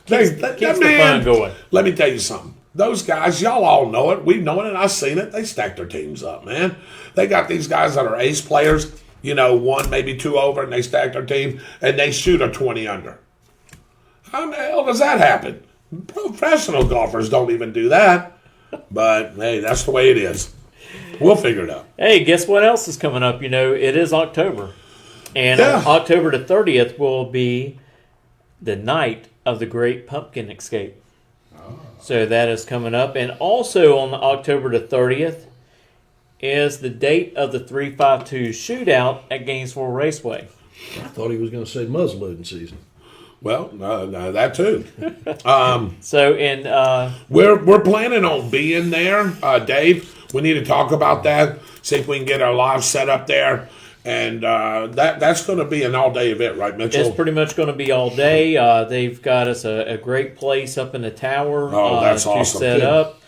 Keeps the fun going. Let me tell you something. Those guys, y'all all know it. We've known it. I've seen it. They stack their teams up, man. They got these guys that are ace players, one, maybe two over, and they stack their team, and they shoot a 20 under. How the hell does that happen? Professional golfers don't even do that. But, hey, that's the way it is. We'll figure it out. Hey, guess what else is coming up? It is October. And Yeah. October the 30th will be the night of the Great Pumpkin Escape. So that is coming up. And also on October the 30th is the date of the 352 shootout at Gainesville Raceway. I thought he was going to say muzzleloading season. Well, no, that too. So in We're planning on being there, Dave. We need to talk about that. See if we can get our live set up there, and that's going to be an all-day event, right, Mitchell? it's pretty much going to be all day. They've got us a great place up in the tower That's to awesome. set Good. up.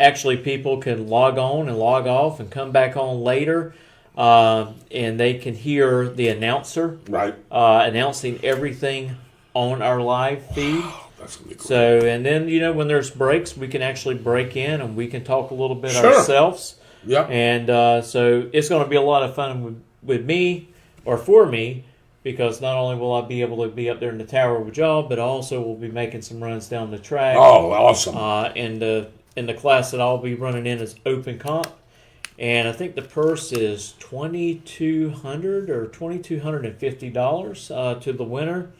Actually, people can log on and log off and come back on later, and they can hear the announcer Right. announcing everything on our live feed. That's gonna be cool. So, and then, when there's breaks, we can actually break in and we can talk a little bit Sure. ourselves. Yep. And so it's going to be a lot of fun with me, or for me, because not only will I be able to be up there in the tower with y'all, but also we'll be making some runs down the track. Oh, awesome. In the class that I'll be running in is open comp. And I think the purse is $2,200 or $2,250 to the winner.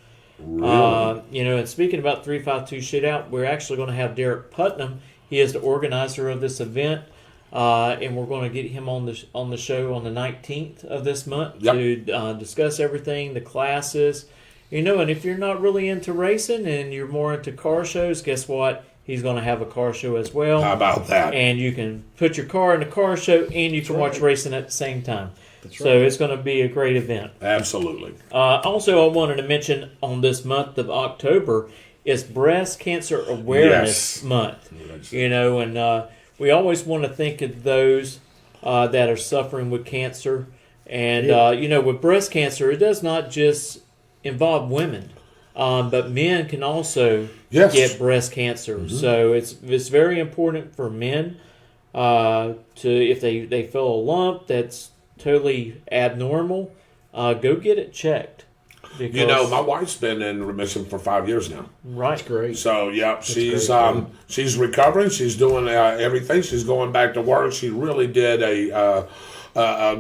And speaking about 352 shootout, we're actually going to have Derek Putnam. He is the organizer of this event, and we're going to get him on the show on the 19th of this month to discuss everything, the classes, and if you're not really into racing and you're more into car shows, guess what? He's going to have a car show as well. How about that? And you can put your car in the car show and you can watch racing at the same time. So it's going to be a great event. Absolutely. Also, I wanted to mention on this month of October is Breast Cancer Awareness Month. And we always want to think of those that are suffering with cancer. And, with breast cancer, it does not just involve women, but men can also get breast cancer. Mm-hmm. So it's very important for men to, if they feel a lump that's totally abnormal, go get it checked. Because, my wife's been in remission for 5 years now. Right. That's great. So, she's recovering. She's doing everything. She's going back to work. She really did a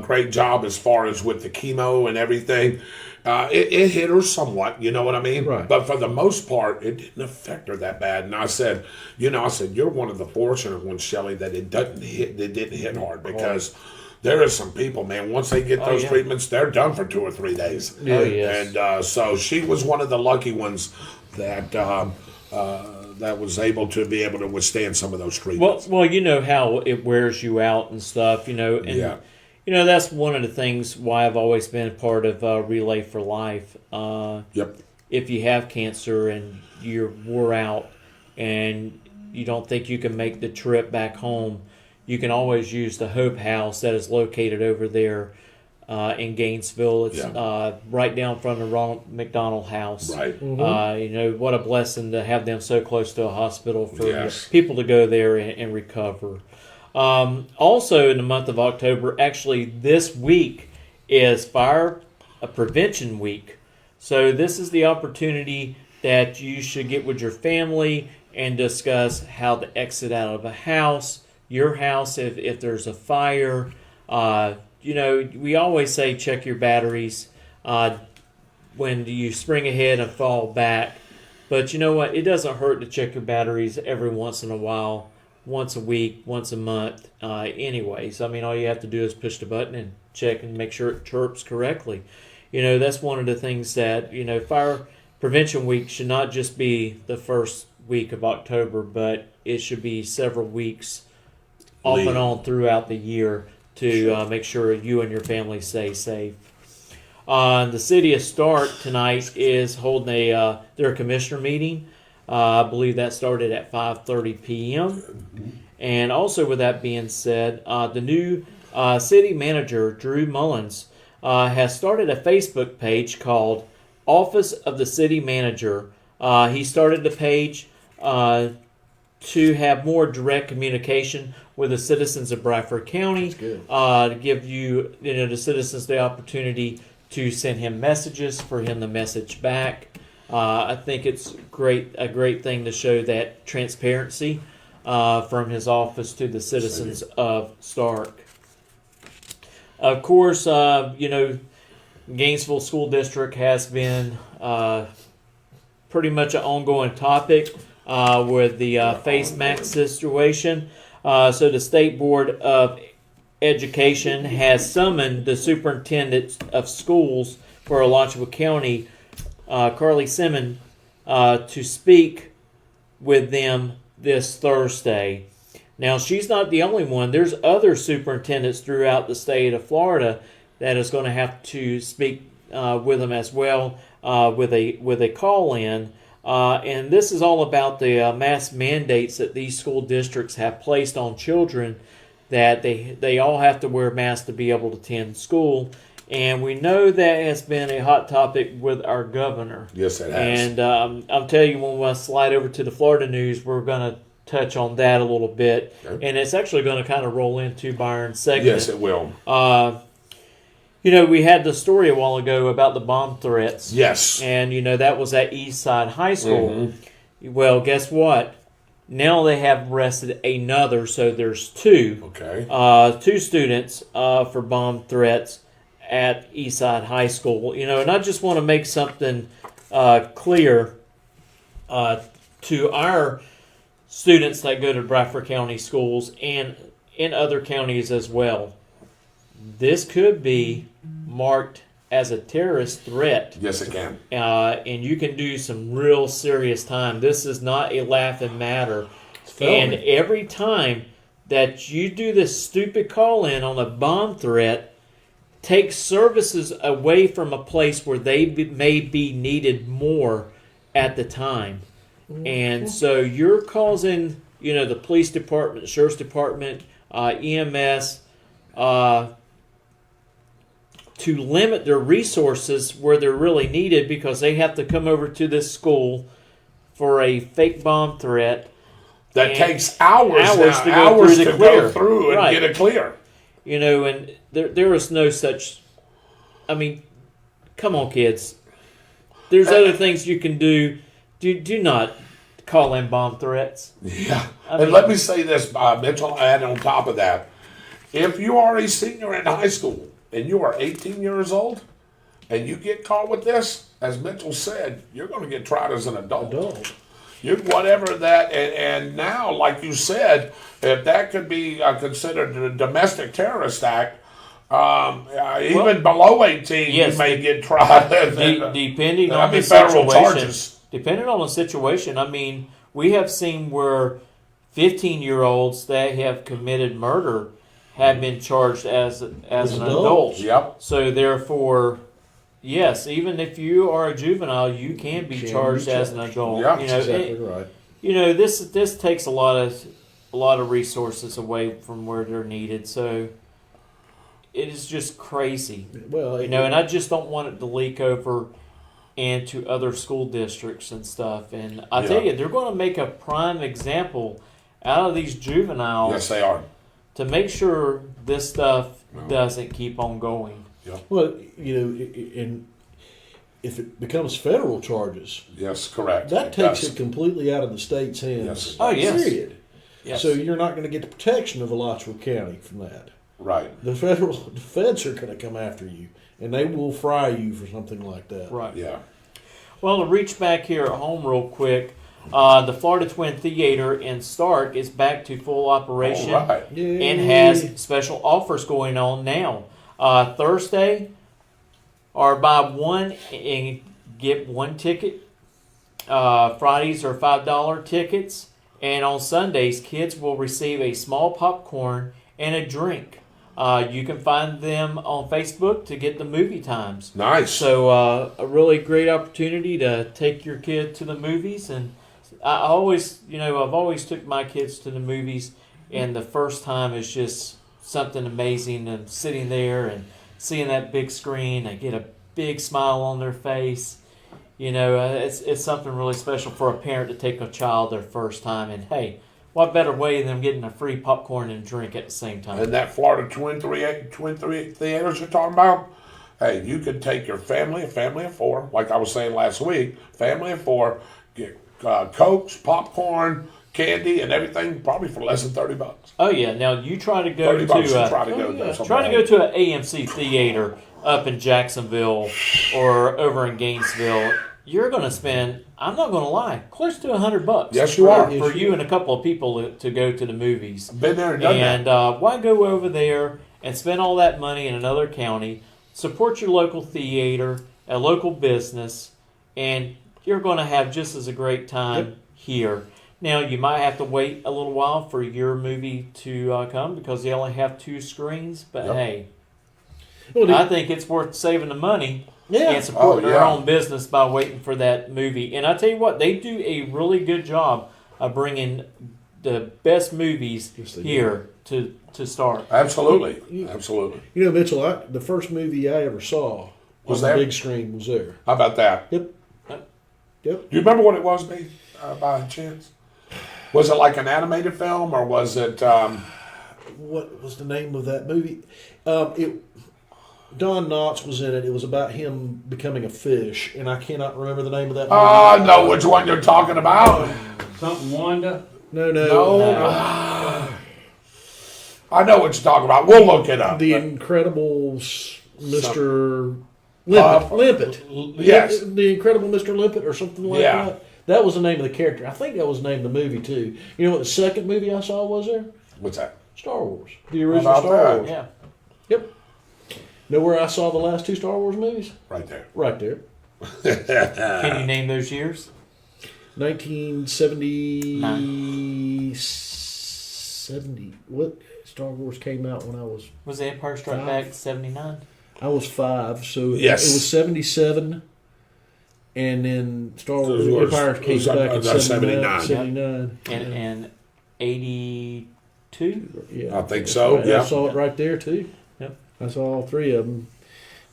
great job as far as with the chemo and everything. It hit her somewhat, you know what I mean? Right. But for the most part, it didn't affect her that bad. And I said, you're one of the fortunate ones, Shelley, that it didn't hit hard, because there are some people, man, once they get those treatments, they're done for 2 or 3 days. Oh, yes. And so she was one of the lucky ones that that was able to withstand some of those treatments. Well, you know how it wears you out and stuff, and that's one of the things why I've always been a part of Relay for Life. If you have cancer and you're wore out and you don't think you can make the trip back home, you can always use the Hope House that is located over there in Gainesville. It's right down from the Ronald McDonald House. Right. Mm-hmm. What a blessing to have them so close to a hospital for people to go there and recover. Also in the month of October, actually this week is Fire Prevention Week. So this is the opportunity that you should get with your family and discuss how to exit out of a house, your house, if there's a fire. We always say check your batteries when you spring ahead and fall back. But you know what? It doesn't hurt to check your batteries every once in a while once a week, once a month. Anyways, I mean, all you have to do is push the button and check and make sure it chirps correctly. That's one of the things that Fire Prevention Week should not just be the first week of October, but it should be several weeks off and on throughout the year to make sure you and your family stay safe. The city of Stark tonight is holding their commissioner meeting. I believe that started at 5:30 p.m. And also, with that being said, the new city manager, Drew Mullins, has started a Facebook page called Office of the City Manager. He started the page to have more direct communication with the citizens of Bradford County, to give the citizens the opportunity to send him messages, for him to message back. I think it's a great thing to show that transparency from his office to the citizens of Stark. Of course, Gainesville School District has been pretty much an ongoing topic with the face mask situation. So the State Board of Education has summoned the superintendent of schools for Alachua County, Carly Simmons, to speak with them this Thursday. Now, she's not the only one. There's other superintendents throughout the state of Florida that is going to have to speak with them as well with a call-in. And this is all about the mask mandates that these school districts have placed on children, that they all have to wear masks to be able to attend school. And we know that has been a hot topic with our governor. Yes, it has. And I'll tell you, when we slide over to the Florida news, we're going to touch on that a little bit. Okay. And it's actually going to kind of roll into Byron's segment. Yes, it will. We had the story a while ago about the bomb threats. Yes. And, that was at Eastside High School. Mm-hmm. Well, guess what? Now they have arrested another, so there's two. Okay. Two students for bomb threats at Eastside High School. And I just want to make something clear to our students that go to Bradford County schools and in other counties as well. This could be marked as a terrorist threat. Yes, it can. And you can do some real serious time. This is not a laughing matter. And every time that you do this stupid call-in on a bomb threat, take services away from a place where they may be needed more at the time. And so you're causing, the police department, sheriff's department, EMS, to limit their resources where they're really needed, because they have to come over to this school for a fake bomb threat. That takes hours to go through and get it clear. And there is no such... I mean, come on, kids. There's other things you can do. Do not call in bomb threats. Yeah. And let me say this, Mitchell, and on top of that, if you are a senior in high school and you are 18 years old and you get caught with this, as Mitchell said, you're going to get tried as an adult. Whatever that, and now, like you said, if that could be considered a domestic terrorist act, even below 18, yes, you may get tried. Depending on the federal situation. Charges. Depending on the situation, I mean, we have seen where 15-year-olds that have committed murder have been charged as an adult. Yep. So therefore, yes, even if you are a juvenile, you can be charged as an adult. Yeah, exactly right. This takes a lot of resources away from where they're needed. So it is just crazy. Well, and I just don't want it to leak over into other school districts and stuff. And I tell you, they're going to make a prime example out of these juveniles. Yes, they are. To make sure this stuff doesn't keep on going. Yeah. Well, and if it becomes federal charges, yes, correct. That takes it completely out of the state's hands. Yes. Oh, yes. Period. Yes. So you're not going to get the protection of Alachua County from that. Right. The feds are going to come after you, and they will fry you for something like that. Right. Yeah. Well, to reach back here at home real quick, The Florida Twin Theater in Stark is back to full operation All right. and has special offers going on now. Thursday are buy one and get one ticket. Fridays are $5 tickets. And on Sundays, kids will receive a small popcorn and a drink. You can find them on Facebook to get the movie times. Nice. So a really great opportunity to take your kid to the movies. And I've always took my kids to the movies, and the first time is just something amazing. And sitting there and seeing that big screen, I get a big smile on their face. It's something really special for a parent to take a child their first time. And hey, what better way than getting a free popcorn and drink at the same time? And that Florida Twin Theaters you're talking about, hey, you could take your family, a family of four, like I was saying last week, family of four, get Cokes, popcorn, candy, and everything, probably for less than $30. Oh yeah. Now you try to go $30 to to try to go there. try to go to an AMC theater up in Jacksonville or over in Gainesville. You're going to spend, I'm not going to lie, close to $100. Yes, you are. For you and a couple of people to go to the movies. Been there and done And why go over there and spend all that money in another county? Support your local theater, a local business, and you're going to have just as a great time here. Now, you might have to wait a little while for your movie to come because they only have 2 screens. But hey, I think it's worth saving the money and supporting their own business by waiting for that movie. And I tell you what, they do a really good job of bringing the best movies here to start. Absolutely. Absolutely. You know, Mitchell, the first movie I ever saw Was on there? the big screen was there. How about that? Yep. Do you remember what it was, B, by chance? Was it like an animated film, or was it... What was the name of that movie? Don Knotts was in it. It was about him becoming a fish, and I cannot remember the name of that movie. I know which one you're talking about. Something Wanda. No. I know what you're talking about. We'll look it up. The Incredible Mr. Limpet. Yes. The Incredible Mr. Limpet or something like that. That was the name of the character. I think that was the name of the movie, too. You know what the second movie I saw was there? What's that? Star Wars. The original How Star about Wars. Yeah. Yep. Know where I saw the last 2 Star Wars movies? Right there. Right there. Can you name those years? 70. What Star Wars came out when I was... Was The Empire Strikes Back 79? I was 5, so Yes. it was 77. And then Star Wars Empire came back in 79. 79. And 82? Yeah, I think so, right. yeah. I saw it right there, too. Yep. I saw all 3 of them.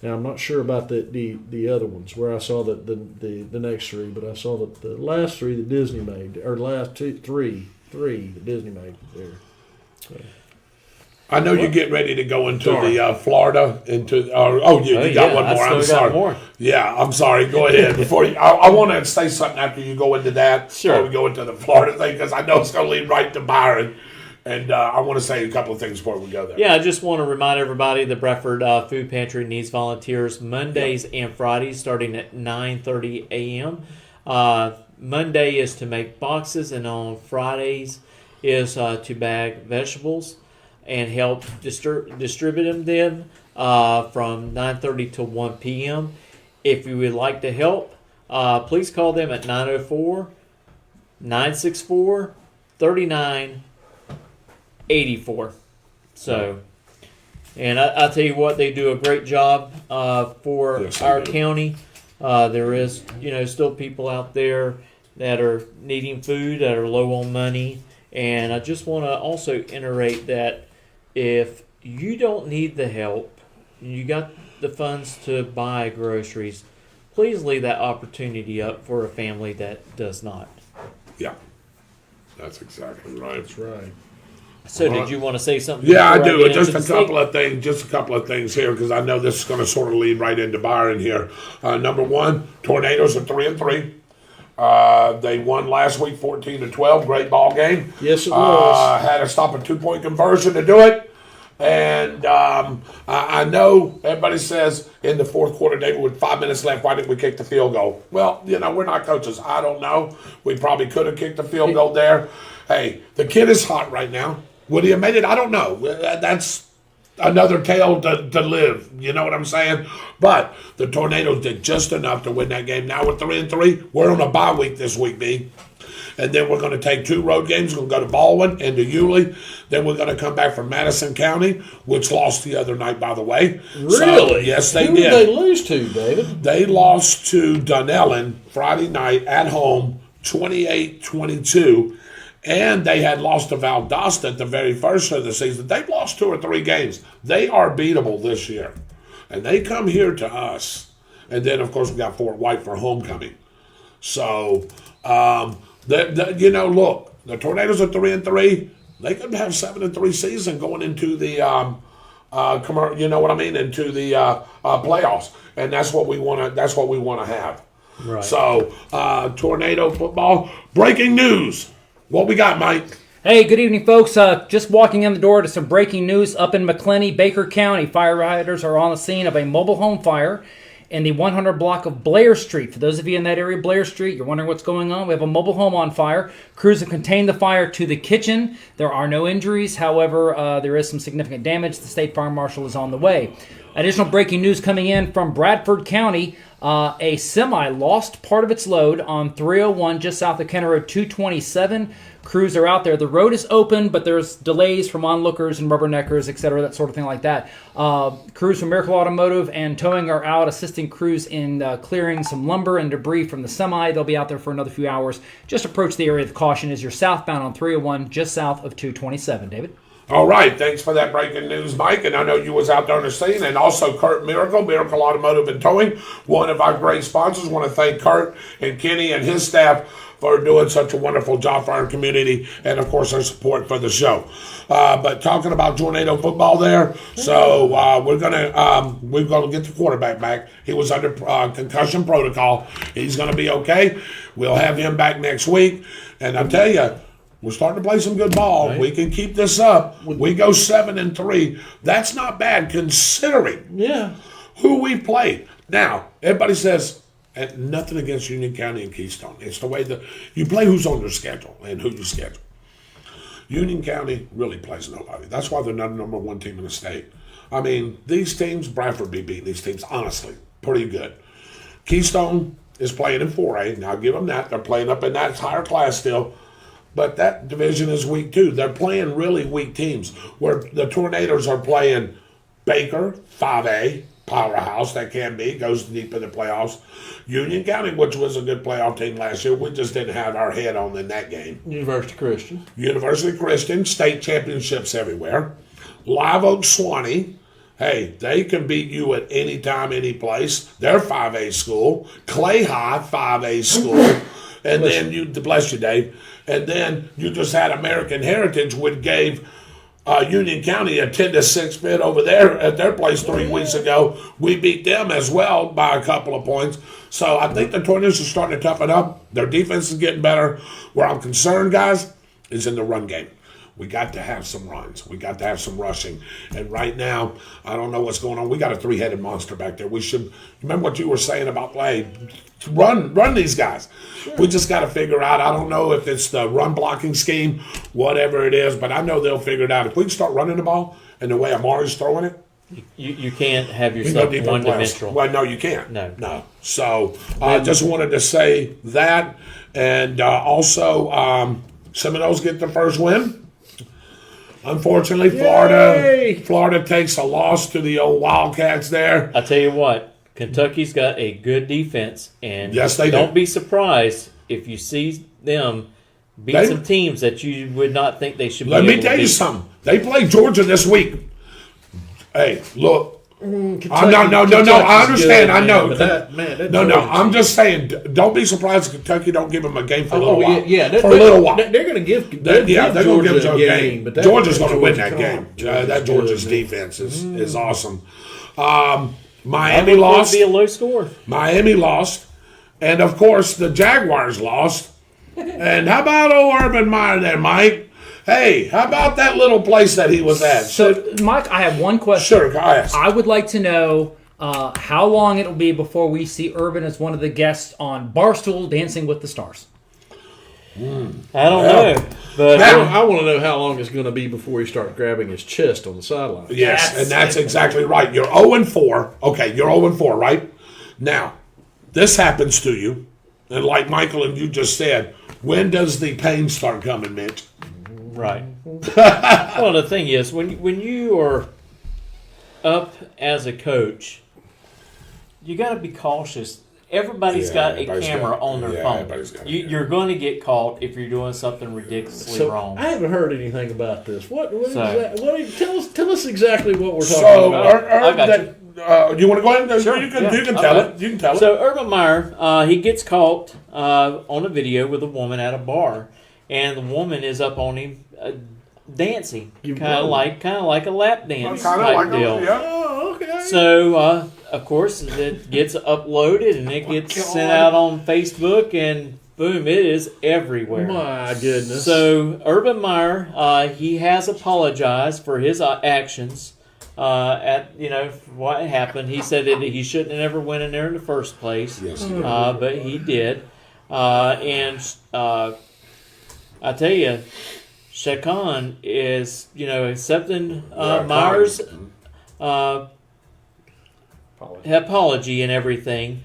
Now, I'm not sure about the other ones, where I saw the next 3, but I saw the last 3 that Disney made, or the last 3 that Disney made there. So. I know you're getting ready to go into the Florida, you got one more. I'm sorry. More. Yeah, I'm sorry. Go ahead. Before I want to say something after you go into that. Sure. Before we go into the Florida thing, because I know it's going to lead right to Byron. And I want to say a couple of things before we go there. Yeah, I just want to remind everybody the Bradford Food Pantry needs volunteers Mondays and Fridays starting at 9:30 a.m. Monday is to make boxes, and on Fridays is to bag vegetables and help distribute them from 9:30 to 1 p.m. If you would like to help, please call them at 904-964-3984. So, and I tell you what, they do a great job for our county. There is, still people out there that are needing food, that are low on money. And I just want to also iterate that if you don't need the help, you got the funds to buy groceries, please leave that opportunity up for a family that does not. Yeah, that's exactly right. That's right. So did you want to say something? Yeah, I before do. get Just into a the couple of things. Just a couple of things here, because I know this is going to sort of lead right into Byron here. Number one, Tornadoes are 3-3. They won last week, 14-12. Great ball game. Yes, it was. Had to stop a 2-point conversion to do it. And I know everybody says in the fourth quarter, David, with 5 minutes left, why didn't we kick the field goal? Well, we're not coaches. I don't know. We probably could have kicked the field goal there. Hey, the kid is hot right now. Would he have made it? I don't know. That's another tale to live. You know what I'm saying? But the Tornadoes did just enough to win that game. Now we're 3-3. We're on a bye week this week, B. And then we're going to take 2 road games. We're going to go to Baldwin and to Yulee. Then we're going to come back from Madison County, which lost the other night, by the way. Really? So, yes, they Who did. did they lose to, David? They lost to Dunellen Friday night at home, 28-22. And they had lost to Valdosta at the very first of the season. They've lost 2 or 3 games. They are beatable this year. And they come here to us. And then, of course, we got Fort White for homecoming. So, look, the Tornadoes are 3-3. They could have 7-3 season going into the into the playoffs, and that's what we want to. That's what we want to have. Right. So, Tornado football. Breaking news. What we got, Mike? Hey, good evening, folks. Just walking in the door to some breaking news up in McClenny, Baker County. Firefighters are on the scene of a mobile home fire in the 100 block of Blair Street. For those of you in that area, Blair Street, you're wondering what's going on. We have a mobile home on fire. Crews have contained the fire to the kitchen. There are no injuries. However, there is some significant damage. The state fire marshal is on the way. Additional breaking news coming in from Bradford County. A semi lost part of its load on 301 just south of County Road 227. Crews are out there. The road is open, but there's delays from onlookers and rubberneckers, etc., that sort of thing like that. Crews from Miracle Automotive and Towing are out assisting crews in clearing some lumber and debris from the semi. They'll be out there for another few hours. Just approach the area with caution as you're southbound on 301 just south of 227. David? All right, thanks for that breaking news, Mike. And I know you was out there on the scene. And also Kurt Miracle Automotive and Towing, one of our great sponsors. Want to thank Kurt and Kenny and his staff for doing such a wonderful job for our community, and of course our support for the show. But talking about Tornado football there, so we're gonna get the quarterback back. He was under concussion protocol. He's gonna be okay. We'll have him back next week, and I tell you, we're starting to play some good ball. Right. We can keep this up. We go 7-3. That's not bad considering who we played. Now everybody says. And nothing against Union County and Keystone. It's the way that you play who's on their schedule and who you schedule. Union County really plays nobody. That's why they're not the number 1 team in the state. I mean, these teams, Bradford be beating these teams, honestly, pretty good. Keystone is playing in 4A. Now, I'll give them that. They're playing up in that higher class still. But that division is weak, too. They're playing really weak teams, where the Tornadoes are playing Baker, 5A, powerhouse that can be, goes deep in the playoffs. Union County, which was a good playoff team last year, we just didn't have our head on in that game. University Christian, state championships everywhere. Live Oak Swanee, hey, they can beat you at any time, any place. They're 5A school. Clay High, 5A school. And then bless you, Dave. And then you just had American Heritage, which gave Union County a 10-6 bid over there at their place 3 weeks ago. We beat them as well by a couple of points. So I think the Tornadoes are starting to toughen up. Their defense is getting better. Where I'm concerned, guys, is in the run game. We got to have some runs. We got to have some rushing. And right now, I don't know what's going on. We got a 3-headed monster back there. We should remember what you were saying about run these guys. Sure. We just got to figure out. I don't know if it's the run blocking scheme, whatever it is, but I know they'll figure it out. If we can start running the ball and the way Amari's throwing it, you can't have yourself one-dimensional. Well, no, you can't. No. So I just wanted to say that, and also Seminoles get the first win. Unfortunately, Florida takes a loss to the old Wildcats there. I tell you what, Kentucky's got a good defense, and yes, they don't be surprised if you see them beat some teams that you would not think they should be able to beat. Let me tell you something. They play Georgia this week. Hey, look. Kentucky, I understand. Good, I know. I'm just saying, don't be surprised if Kentucky don't give them a game for a little while. For a little while. They're going to give Georgia a game. But Georgia's going to win that game. That Georgia's defense is awesome. Miami lost. Be a low score. Miami lost. And, of course, the Jaguars lost. And how about old Urban Meyer there, Mike? Hey, how about that little place that he was at? So, Mike, I have one question. Sure, go ahead. I would like to know how long it'll be before we see Urban as one of the guests on Barstool Dancing with the Stars. I don't know, but I want to know how long it's going to be before he starts grabbing his chest on the sideline. Yes, and that's exactly right. You're 0-4. Okay, you're 0-4, right? Now, this happens to you, and like Michael and you just said, when does the pain start coming, Mitch? right. Well, the thing is, when you are up as a coach, you got to be cautious. Everybody's got a camera on their phone. You're going to get caught if you're doing something ridiculously wrong. I haven't heard anything about this. What is So- that? Tell us exactly what we're talking So, about. I got you want to go ahead and Sure, you can yeah, tell okay. it. You can tell it. So Urban Meyer, he gets caught on a video with a woman at a bar, and the woman is up on him dancing, kind of like a lap dance type deal. Oh, okay. So of course it gets uploaded and it gets sent out on Facebook, and boom, it is everywhere. My goodness. So Urban Meyer, he has apologized for his actions. At what happened, he said that he shouldn't have ever went in there in the first place. Yes, But he did, and I tell you, Shakan is accepting Meyer's apology and everything,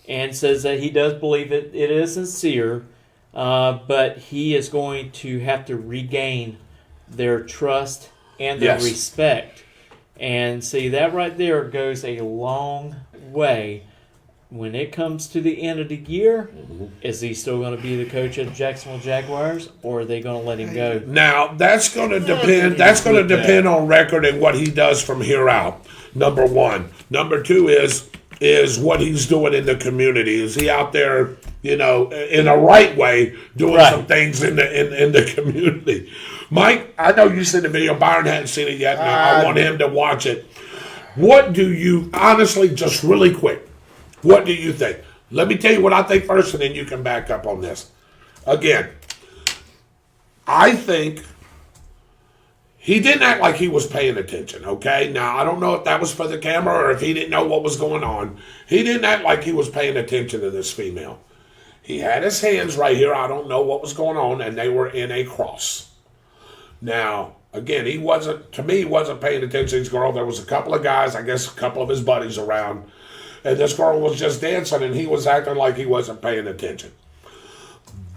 and says that he does believe it is sincere, but he is going to have to regain their trust and their respect. And see, that right there goes a long way. When it comes to the end of the year, is he still going to be the coach of the Jacksonville Jaguars, or are they going to let him go? Now, that's going to depend. That's going to depend on record and what he does from here out. Number one. Number two is what he's doing in the community. Is he out there, in a right way, doing some things in the community? Mike, I know you seen the video. Byron hadn't seen it yet. Now I want him to watch it. What do you, honestly, just really quick, what do you think? Let me tell you what I think first, and then you can back up on this. Again, I think he didn't act like he was paying attention, okay? Now, I don't know if that was for the camera or if he didn't know what was going on. He didn't act like he was paying attention to this female. He had his hands right here. I don't know what was going on, and they were in a cross. Now, again, he wasn't paying attention to this girl. There was a couple of guys, I guess a couple of his buddies around, and this girl was just dancing, and he was acting like he wasn't paying attention.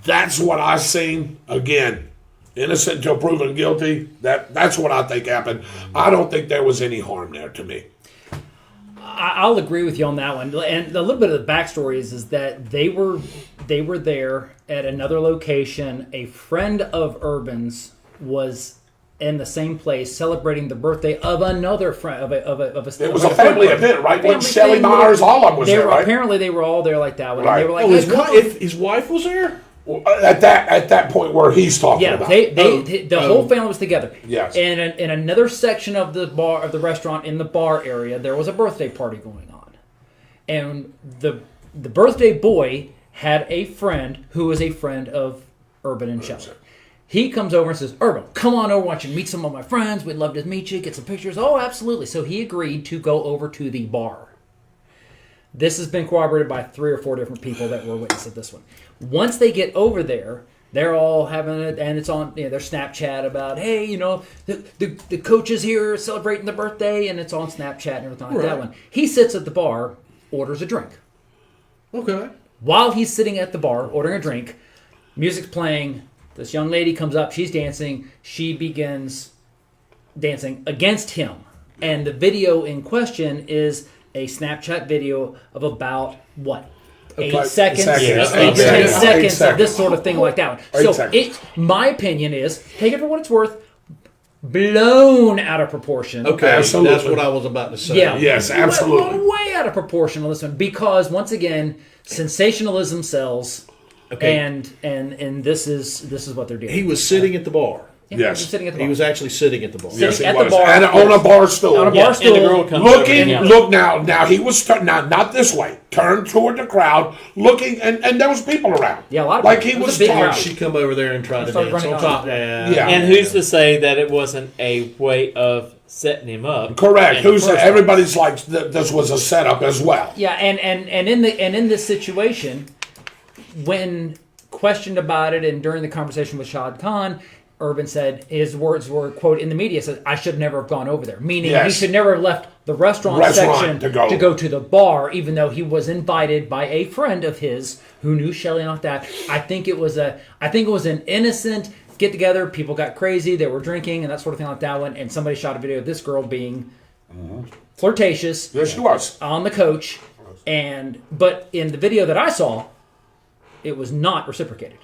That's what I seen. Again, innocent until proven guilty. That's what I think happened. I don't think there was any harm there to me. I'll agree with you on that one. And a little bit of the backstory is that they were there at another location. A friend of Urban's was in the same place celebrating the birthday of another friend of a. It was a family event, right? When Shelly Myers, all of them was there, right? Apparently, they were all there like that one. Right. And they were like, his wife was there? At that point where he's talking about. The whole family was together. Yes. And in another section of the bar, of the restaurant, in the bar area, there was a birthday party going on, and the birthday boy had a friend who was a friend of Urban and Shelly. He comes over and says, "Urban, come on over, want you to meet some of my friends. We'd love to meet you, get some pictures." Oh, absolutely. So he agreed to go over to the bar. This has been corroborated by 3 or 4 different people that were witnesses of this one. Once they get over there, they're all having it, and it's on their Snapchat about, hey, the coach is here celebrating the birthday, and it's on Snapchat and everything like that one. He sits at the bar, orders a drink. Okay. While he's sitting at the bar ordering a drink, music's playing. This young lady comes up. She's dancing. She begins dancing against him. And the video in question is a Snapchat video of about, 8 seconds? 10 seconds of this sort of thing like that one. So my opinion is, take it for what it's worth, blown out of proportion. Okay, absolutely. That's what I was about to say. Yeah. Yes, absolutely. Way out of proportion on this one. Because, once again, sensationalism sells. Okay. And this is what they're doing. He was sitting at the bar. Yeah, Yes. he was sitting at the He bar. was actually sitting at the bar. Yes, he at the was. bar. And on a bar stool. On a Yeah, bar stool. and the girl comes Looking, over, yeah. look now he was not this way. Turned toward the crowd, looking, and there was people around. Yeah, a lot of like people. he It was was a big talking. crowd. She come over there and try to Started dance running on on. top. Yeah. And who's to say that it wasn't a way of setting him up? Correct. in the Who's first everybody's like this was a setup as well. Yeah, and in this situation, when questioned about it, and during the conversation with Shad Khan, Urban said his words were, quote, in the media said, "I should never have gone over there," meaning Yes. he should never have left the restaurant section to go. to the bar, even though he was invited by a friend of his who knew Shelley and all that. I think it was an innocent get together. People got crazy. They were drinking and that sort of thing like that one. And somebody shot a video of this girl being flirtatious Yes, she was. on the coach. But in the video that I saw, it was not reciprocated.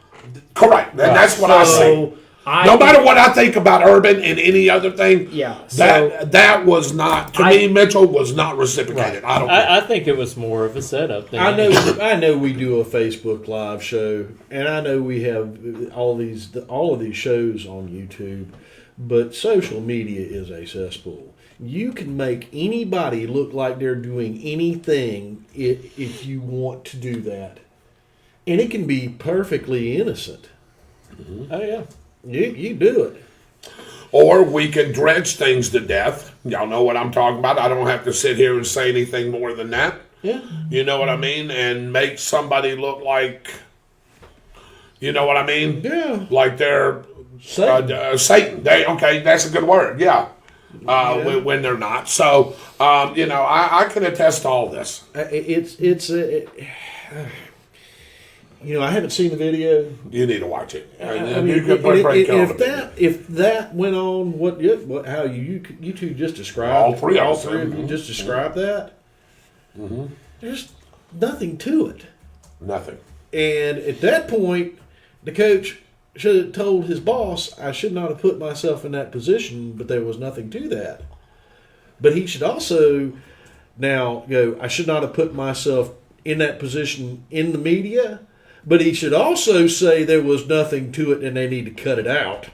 Correct. And that's what I say. No matter what I think about Urban and any other thing, Yeah, that was not to me. Mitchell was not reciprocated. I don't. I think it was more of a setup. Than I know we do a Facebook Live show, and I know we have all of these shows on YouTube, but social media is a cesspool. You can make anybody look like they're doing anything if you want to do that, and it can be perfectly innocent. Oh yeah. You do it. Or we can dredge things to death. Y'all know what I'm talking about. I don't have to sit here and say anything more than that. Yeah. You know what I mean? And make somebody look like, you know what I mean? Yeah. Like they're Satan. Satan. Okay, that's a good word. Yeah. When they're not. So, I can attest to all this. I haven't seen the video. You need to watch it. I mean, if that went on, how you two just described, All three of you just described that. There's nothing to it. Nothing. And at that point, the coach should have told his boss, "I should not have put myself in that position," but there was nothing to that. But he should also now go, "I should not have put myself in that position in the media." But he should also say there was nothing to it and they need to cut it out.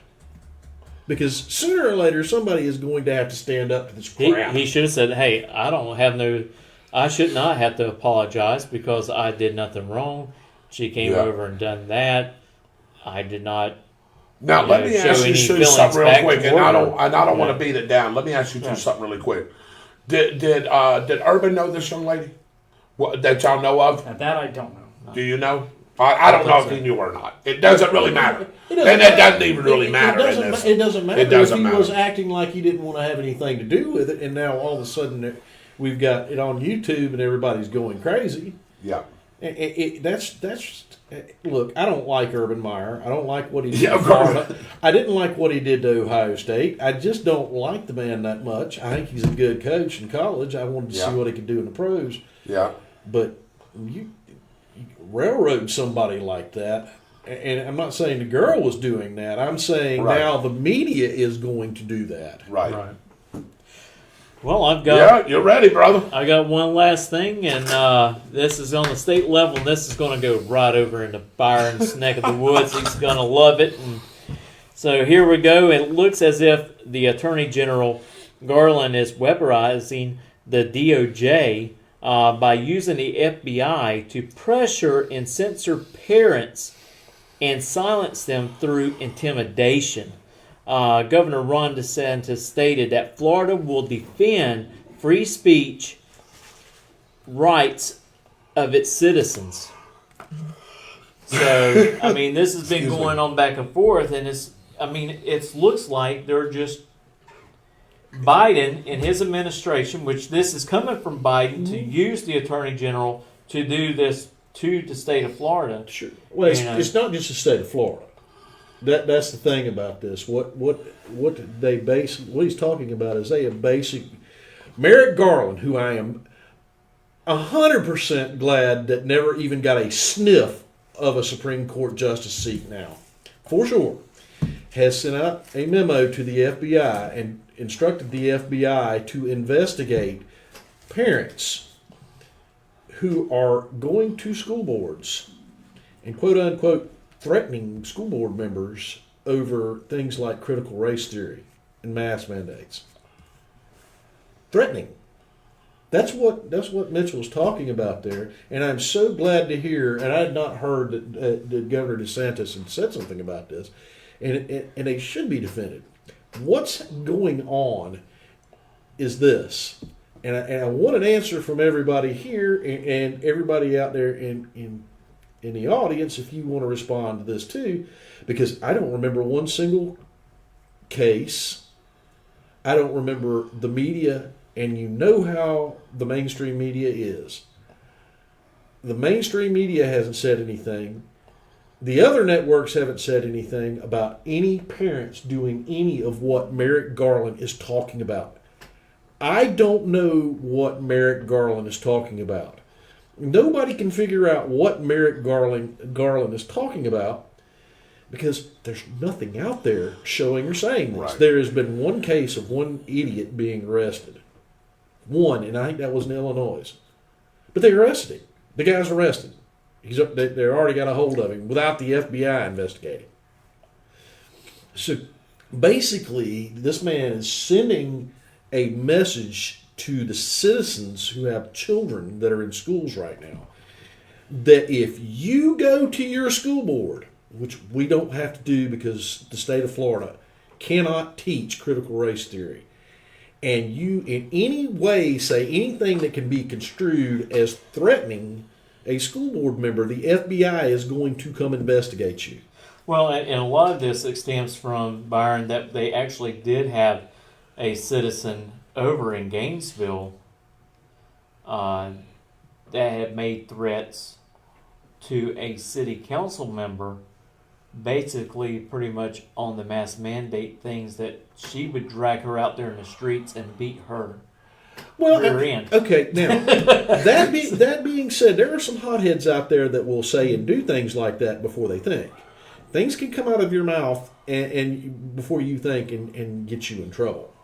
Because sooner or later, somebody is going to have to stand up to this crap. He should have said, "Hey, I should not have to apologize because I did nothing wrong. She came over and done that. I did not." Now let me ask you two something real quick, and I don't want to beat it down. Let me ask you two something really quick. Did Urban know this young lady? That y'all know of? That I don't know. No. Do you know? I don't know if he knew or not. It doesn't really matter. And it doesn't even really matter. It doesn't matter. It doesn't if he matter. was acting like he didn't want to have anything to do with it, and now all of a sudden we've got it on YouTube and everybody's going crazy. Yeah. Look, I don't like Urban Meyer. I don't like what he did. Yeah, of course. I didn't like what he did to Ohio State. I just don't like the man that much. I think he's a good coach in college. I wanted to see what he could do in the pros. Yeah. But you railroad somebody like that, and I'm not saying the girl was doing that. I'm saying now the media is going to do that. Right. Well, I've got you're ready, brother. I got one last thing, and this is on the state level, and this is going to go right over into Byron's neck of the woods. He's going to love it. And so here we go. It looks as if the Attorney General Garland is weaponizing the DOJ by using the FBI to pressure and censor parents and silence them through intimidation. Governor Ron DeSantis stated that Florida will defend free speech rights of its citizens. So, I mean, this has been going on back and forth, and it looks like they're just Biden and his administration, which this is coming from Biden, to use the Attorney General to do this to the state of Florida. Sure. Well, it's not just the state of Florida. That's the thing about this. What he's talking about is they have basic Merrick Garland, who I am 100% glad that never even got a sniff of a Supreme Court justice seat now, for sure, has sent out a memo to the FBI and instructed the FBI to investigate parents who are going to school boards and quote unquote threatening school board members over things like critical race theory and mask mandates. Threatening. That's what Mitchell was talking about there, and I'm so glad to hear. And I had not heard that Governor DeSantis had said something about this, and they should be defended. What's going on is this, and I want an answer from everybody here and everybody out there in the audience if you want to respond to this too, because I don't remember one single case. I don't remember the media. And you know how the mainstream media is. The mainstream media hasn't said anything. The other networks haven't said anything about any parents doing any of what Merrick Garland is talking about. I don't know what Merrick Garland is talking about. Nobody can figure out what Merrick Garland is talking about because there's nothing out there showing or saying this. Right. There has been one case of one idiot being arrested. One, and I think that was in Illinois. But they arrested him. The guy's arrested. They already got a hold of him without the FBI investigating. So basically, this man is sending a message to the citizens who have children that are in schools right now that if you go to your school board, which we don't have to do because the state of Florida cannot teach critical race theory, and you in any way say anything that can be construed as threatening a school board member, the FBI is going to come investigate you. Well, and a lot of this stems from, Byron, that they actually did have a citizen over in Gainesville that had made threats to a city council member, basically pretty much on the mass mandate things, that she would drag her out there in the streets and beat her. Well, rear end. okay, now, that being said, there are some hotheads out there that will say and do things like that before they think. Things can come out of your mouth and before you think and get you in trouble.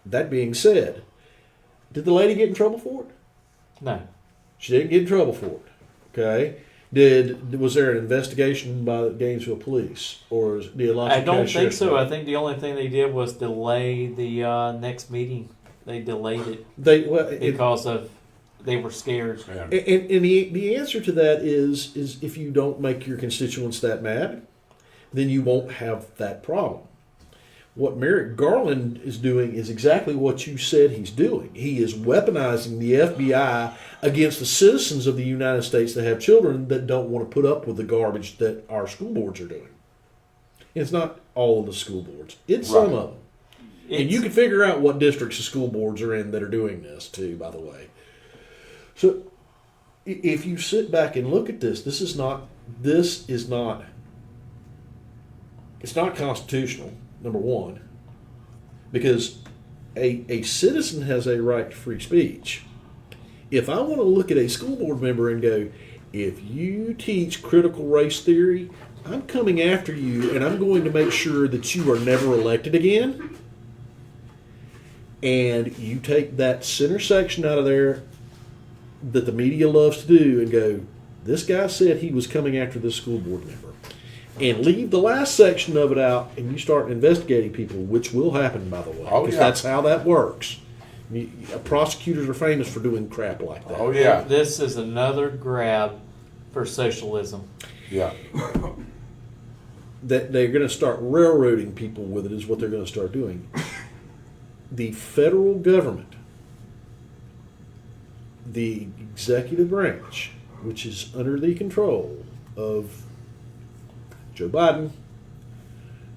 That being said, did the lady get in trouble for it? No. She didn't get in trouble for it. Okay? Was there an investigation by the Gainesville police, or the Alonzo I don't County think Sheriff's so. Department? I think the only thing they did was delay the next meeting. They delayed it because they were scared. Yeah. And the answer to that is if you don't make your constituents that mad, then you won't have that problem. What Merrick Garland is doing is exactly what you said he's doing. He is weaponizing the FBI against the citizens of the United States that have children that don't want to put up with the garbage that our school boards are doing. And it's not all of the school boards. It's some of them. And you can figure out what districts the school boards are in that are doing this too, by the way. So if you sit back and look at this, it's not constitutional, number one, because a citizen has a right to free speech. If I want to look at a school board member and go, if you teach critical race theory, I'm coming after you and I'm going to make sure that you are never elected again, and you take that center section out of there that the media loves to do and go, this guy said he was coming after this school board member, and leave the last section of it out, and you start investigating people, which will happen, by the way, because that's how that works. Prosecutors are famous for doing crap like that. Oh, yeah. This is another grab for socialism. Yeah. That they're going to start railroading people with it is what they're going to start doing. The federal government, the executive branch, which is under the control of Joe Biden,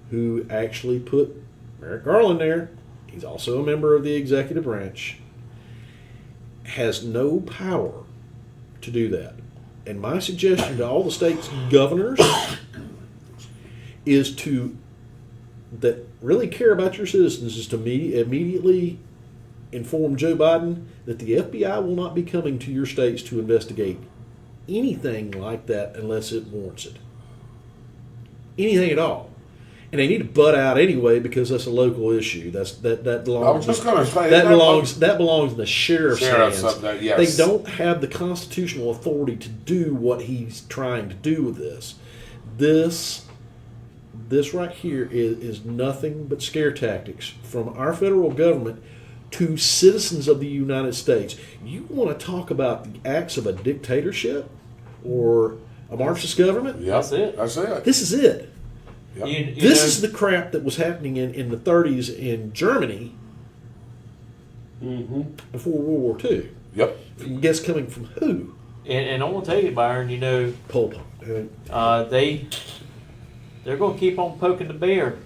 who actually put Merrick Garland there, he's also a member of the executive branch, has no power to do that. And my suggestion to all the states' governors is that really care about your citizens is to immediately inform Joe Biden that the FBI will not be coming to your states to investigate anything like that unless it warrants it. Anything at all. And they need to butt out anyway because that's a local issue. That belongs. I was just going to say that belongs in the sheriff's hands. Yes. They don't have the constitutional authority to do what he's trying to do with this. this right here is nothing but scare tactics from our federal government to citizens of the United States. You want to talk about the acts of a dictatorship or a Marxist government? Yep. That's it. That's it. This is it. Yep. This is the crap that was happening in the 30s in Germany before World War II. Yep. And guess coming from who? And I want to tell you, Byron, you know, Pol Pot. they're going to keep on poking the bear,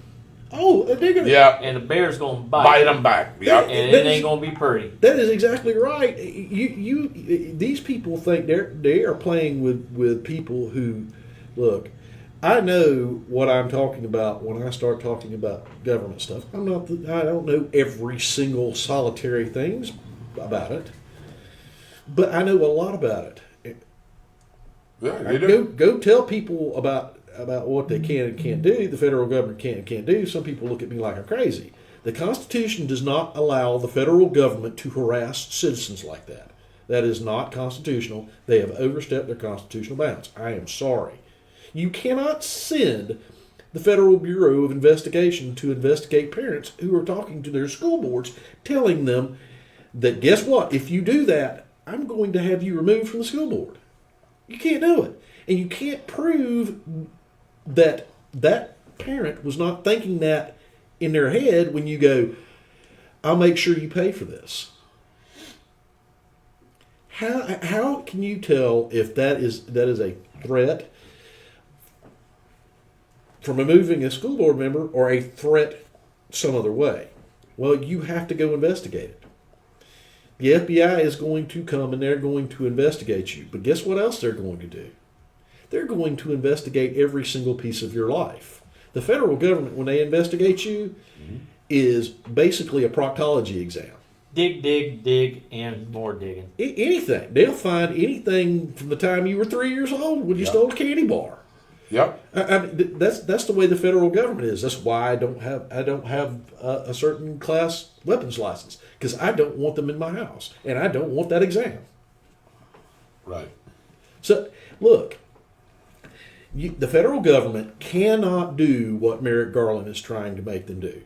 Oh, they're gonna. Yeah. and the bear's going to Bite them back. Yep. and it ain't going to be pretty. That is exactly right. These people think they are playing with people who, look. I know what I'm talking about when I start talking about government stuff. I don't know every single solitary things about it, but I know a lot about it. Yeah, you do. Go tell people about what they can and can't do. The federal government can and can't do. Some people look at me like I'm crazy. The Constitution does not allow the federal government to harass citizens like that. That is not constitutional. They have overstepped their constitutional bounds. I am sorry. You cannot send the Federal Bureau of Investigation to investigate parents who are talking to their school boards, telling them that, guess what, if you do that, I'm going to have you removed from the school board. You can't do it. And you can't prove that that parent was not thinking that in their head when you go, I'll make sure you pay for this. How can you tell if that is a threat from removing a school board member or a threat some other way? Well, you have to go investigate it. The FBI is going to come and they're going to investigate you. But guess what else they're going to do? They're going to investigate every single piece of your life. The federal government, when they investigate you, is basically a proctology exam. Dig, dig, dig, and more digging. Anything. They'll find anything from the time you were 3 years old when you stole a candy bar. Yep. I mean, that's the way the federal government is. That's why I don't have a certain class weapons license, because I don't want them in my house and I don't want that exam. Right. So look, the federal government cannot do what Merrick Garland is trying to make them do.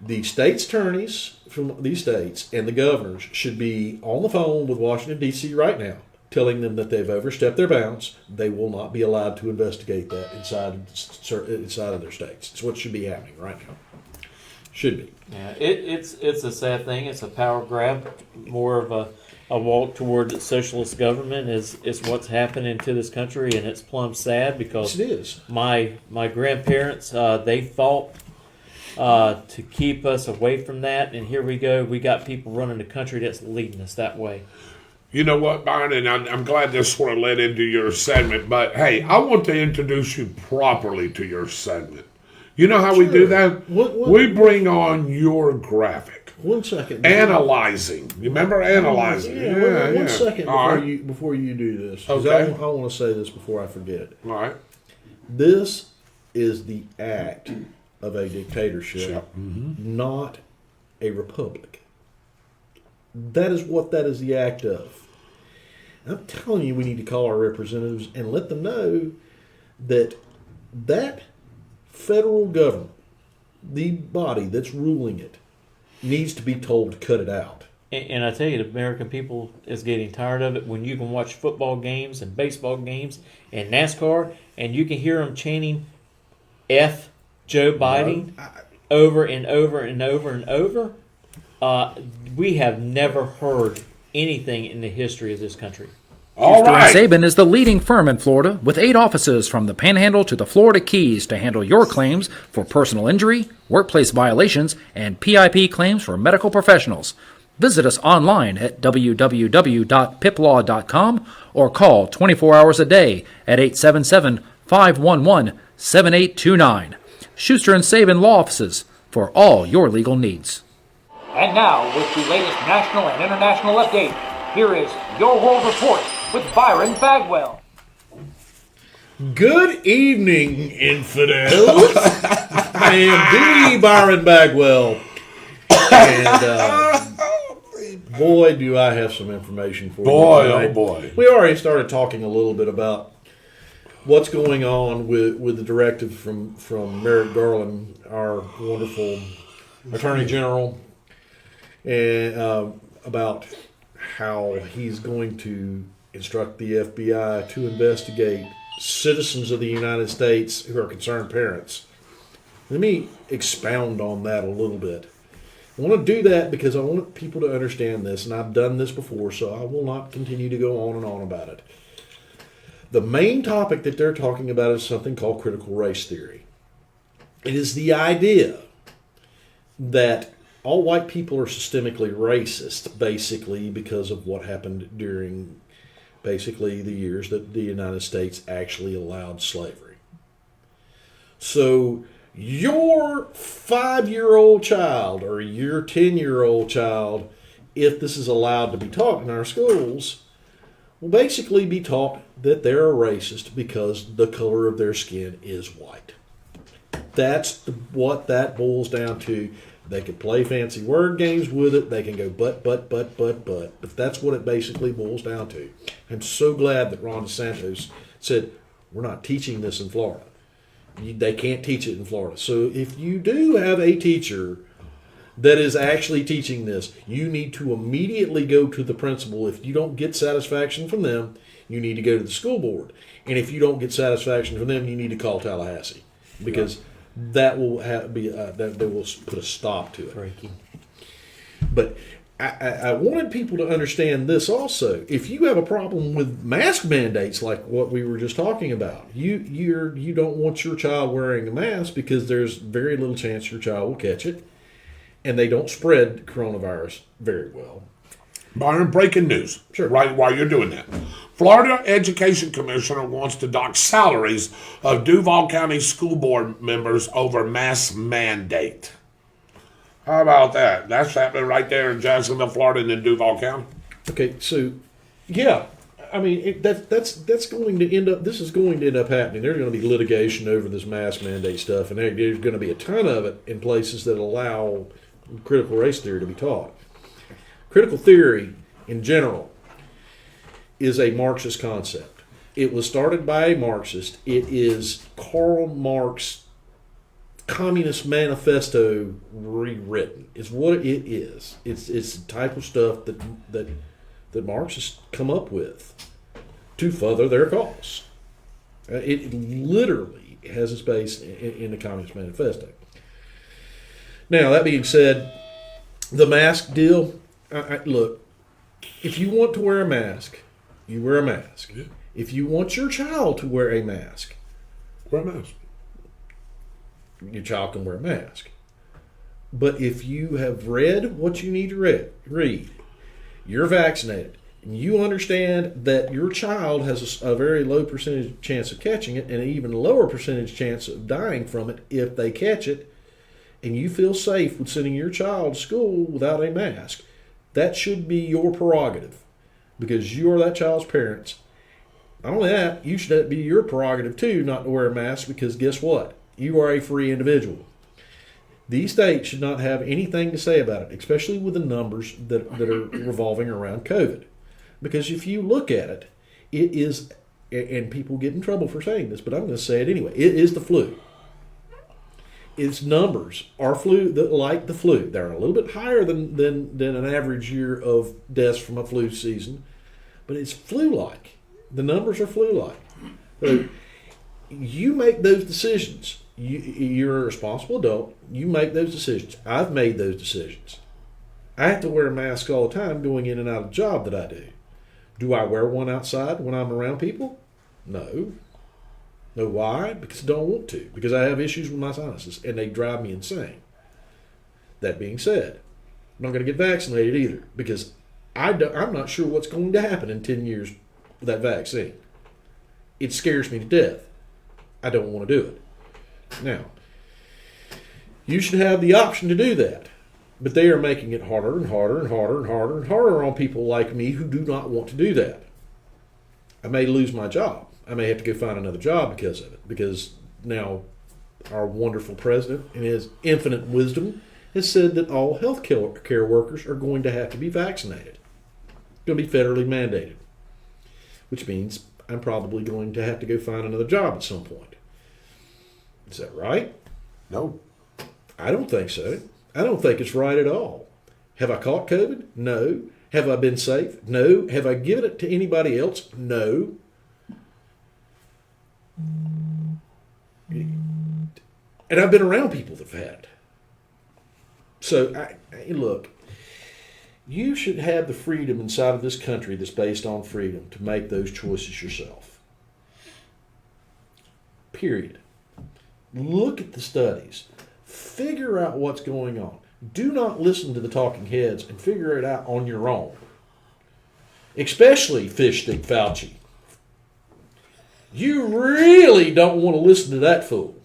The state's attorneys from these states and the governors should be on the phone with Washington, D.C. right now, telling them that they've overstepped their bounds. They will not be allowed to investigate that inside of their states. It's what should be happening right now. Should be. Yeah, it's a sad thing. It's a power grab. More of a walk toward socialist government is what's happening to this country, and it's plumb sad because Yes, it is. my grandparents they fought to keep us away from that, and here we go. We got people running the country that's leading us that way. You know what, Byron, and I'm glad this sort of led into your segment, but hey, I want to introduce you properly to your segment. You know how we do that? We bring on your graphic. 1 second. Analyzing. You remember analyzing? Yeah, one second All right. before you do this. 'Cause Okay. I want to say this before I forget. All right. This is the act of a dictatorship, Sure. not a republic. That is what that is the act of. I'm telling you, we need to call our representatives and let them know that that federal government, the body that's ruling it, needs to be told to cut it out. And I tell you, the American people is getting tired of it when you can watch football games and baseball games and NASCAR, and you can hear them chanting F Joe Biden over and over and over and over. We have never heard anything in the history of this country. All Schuster right. and Saban is the leading firm in Florida with 8 offices from the Panhandle to the Florida Keys to handle your claims for personal injury, workplace violations, and PIP claims for medical professionals. Visit us online at www.piplaw.com or call 24 hours a day at 877-511-7829. Schuster and Saban Law Offices for all your legal needs. And now, with the latest national and international update, here is Your World Report with Byron Bagwell. Good evening, infidels. I am the Byron Bagwell. And boy, do I have some information for you. Boy, tonight. oh boy. We already started talking a little bit about what's going on with the directive from Merrick Garland, our wonderful Attorney General, and about how he's going to instruct the FBI to investigate citizens of the United States who are concerned parents. Let me expound on that a little bit. I want to do that because I want people to understand this, and I've done this before, so I will not continue to go on and on about it. The main topic that they're talking about is something called critical race theory. It is the idea that all white people are systemically racist, basically, because of what happened during basically the years that the United States actually allowed slavery. So your 5-year-old child or your 10-year-old child, if this is allowed to be taught in our schools, will basically be taught that they're a racist because the color of their skin is white. That's what that boils down to. They could play fancy word games with it. They can go but that's what it basically boils down to. I'm so glad that Ron DeSantis said, we're not teaching this in Florida. They can't teach it in Florida. So if you do have a teacher that is actually teaching this, you need to immediately go to the principal. If you don't get satisfaction from them, you need to go to the school board. And if you don't get satisfaction from them, you need to call Tallahassee, because that will that they will put a stop to it. But I wanted people to understand this also. If you have a problem with mask mandates, like what we were just talking about, you don't want your child wearing a mask because there's very little chance your child will catch it, and they don't spread coronavirus very well. Byron, breaking news. Sure. Right while you're doing that. Florida Education Commissioner wants to dock salaries of Duval County School Board members over mask mandate. How about that? That's happening right there in Jacksonville, Florida, and in Duval County. Okay, so yeah, I mean that's going to end up. This is going to end up happening. There's going to be litigation over this mask mandate stuff, and there's going to be a ton of it in places that allow critical race theory to be taught. Critical theory, in general, is a Marxist concept. It was started by a Marxist. It is Karl Marx' Communist Manifesto rewritten. It's what it is. It's the type of stuff that Marxists come up with to further their cause. It literally has its base in the Communist Manifesto. Now, that being said, the mask deal, look, if you want to wear a mask, you wear a mask. Yeah. If you want your child to wear a mask, Wear a mask. your child can wear a mask. But if you have read what you need to read, you're vaccinated, and you understand that your child has a very low percentage chance of catching it and an even lower percentage chance of dying from it if they catch it, and you feel safe with sending your child to school without a mask, that should be your prerogative, because you are that child's parents. Not only that, you should be your prerogative too not to wear a mask, because guess what? You are a free individual. These states should not have anything to say about it, especially with the numbers that are revolving around COVID. Because if you look at it, it is, and people get in trouble for saying this, but I'm going to say it anyway, it is the flu. Its numbers are like the flu. They're a little bit higher than an average year of deaths from a flu season, but it's flu-like. The numbers are flu-like. So you make those decisions. You're a responsible adult. You make those decisions. I've made those decisions. I have to wear a mask all the time going in and out of the job that I do. Do I wear one outside when I'm around people? No. Know why? Because I don't want to. Because I have issues with my sinuses, and they drive me insane. That being said, I'm not going to get vaccinated either, because I'm not sure what's going to happen in 10 years with that vaccine. It scares me to death. I don't want to do it. Now, you should have the option to do that, but they are making it harder and harder and harder and harder and harder on people like me who do not want to do that. I may lose my job. I may have to go find another job because of it, because now our wonderful president, in his infinite wisdom, has said that all health care workers are going to have to be vaccinated. It's going to be federally mandated, which means I'm probably going to have to go find another job at some point. Is that right? No. I don't think so. I don't think it's right at all. Have I caught COVID? No. Have I been safe? No. Have I given it to anybody else? No. And I've been around people that have had it. So, look, you should have the freedom inside of this country that's based on freedom to make those choices yourself. Period. Look at the studies. Figure out what's going on. Do not listen to the talking heads and figure it out on your own. Especially Fish Stick Fauci. You really don't want to listen to that fool.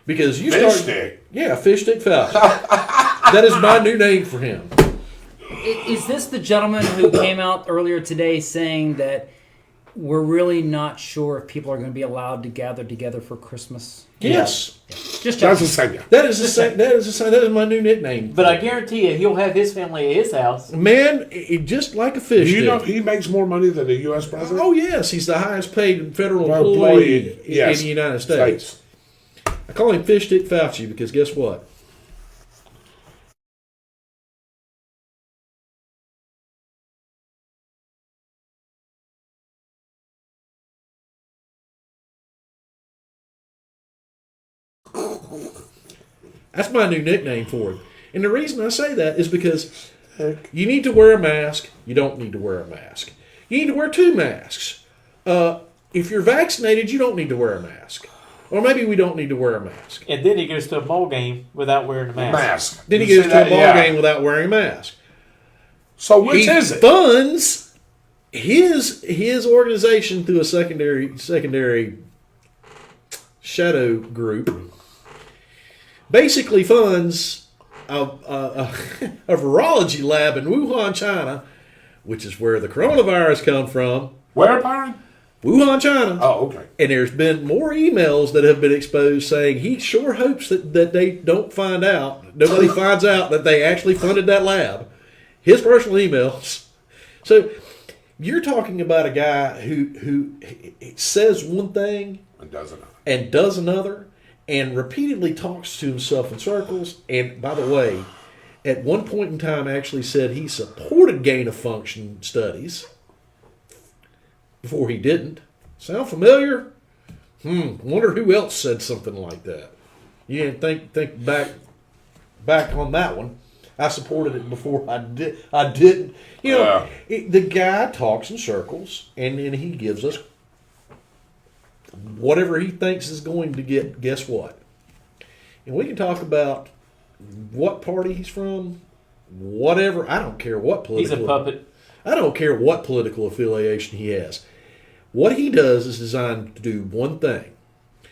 Because you Fish start... Stick? Yeah, Fish Stick Fauci. That is my new name for him. Is this the gentleman who came out earlier today saying that we're really not sure if people are going to be allowed to gather together for Christmas? Yes. Just That's the same. That is the same. That is my new nickname. But I guarantee you, he'll have his family at his house. Man, just like a fish Do you know stick. he makes more money than the U.S. president? Oh, yes. He's the highest paid federal Well, employee yes. in the United States. I call him Fish Stick Fauci because guess what? That's my new nickname for him. And the reason I say that is because you need to wear a mask. You don't need to wear a mask. You need to wear 2 masks. If you're vaccinated, you don't need to wear a mask. Or maybe we don't need to wear a mask. And then he goes to a ball game without wearing a mask. Then he You goes see to a that? ball Yeah. game without wearing a mask. So which He is it? funds his organization through a secondary shadow group. Basically funds a virology lab in Wuhan, China, which is where the coronavirus come from. Where, Byron? Wuhan, China. Oh, okay. And there's been more emails that have been exposed saying he sure hopes that they don't find out, nobody finds out that they actually funded that lab. His personal emails. So you're talking about a guy who says one thing It doesn't. and does another and repeatedly talks to himself in circles. And by the way, at one point in time actually said he supported gain of function studies before he didn't. Sound familiar? Wonder who else said something like that. You didn't think back on that one. I supported it before I didn't. You know, the guy talks in circles, and then he gives us whatever he thinks is going to get. Guess what? And we can talk about what party he's from, whatever. I don't care what political. He's a puppet. I don't care what political affiliation he has. What he does is designed to do one thing,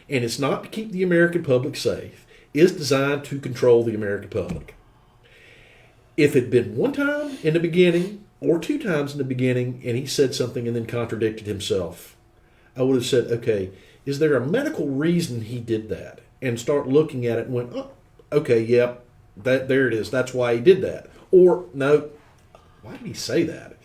and it's not to keep the American public safe. It's designed to control the American public. If it had been one time in the beginning or 2 times in the beginning and he said something and then contradicted himself, I would have said, okay, is there a medical reason he did that? And start looking at it and went, oh, okay, yep, there it is. That's why he did that. Or, no, why did he say that?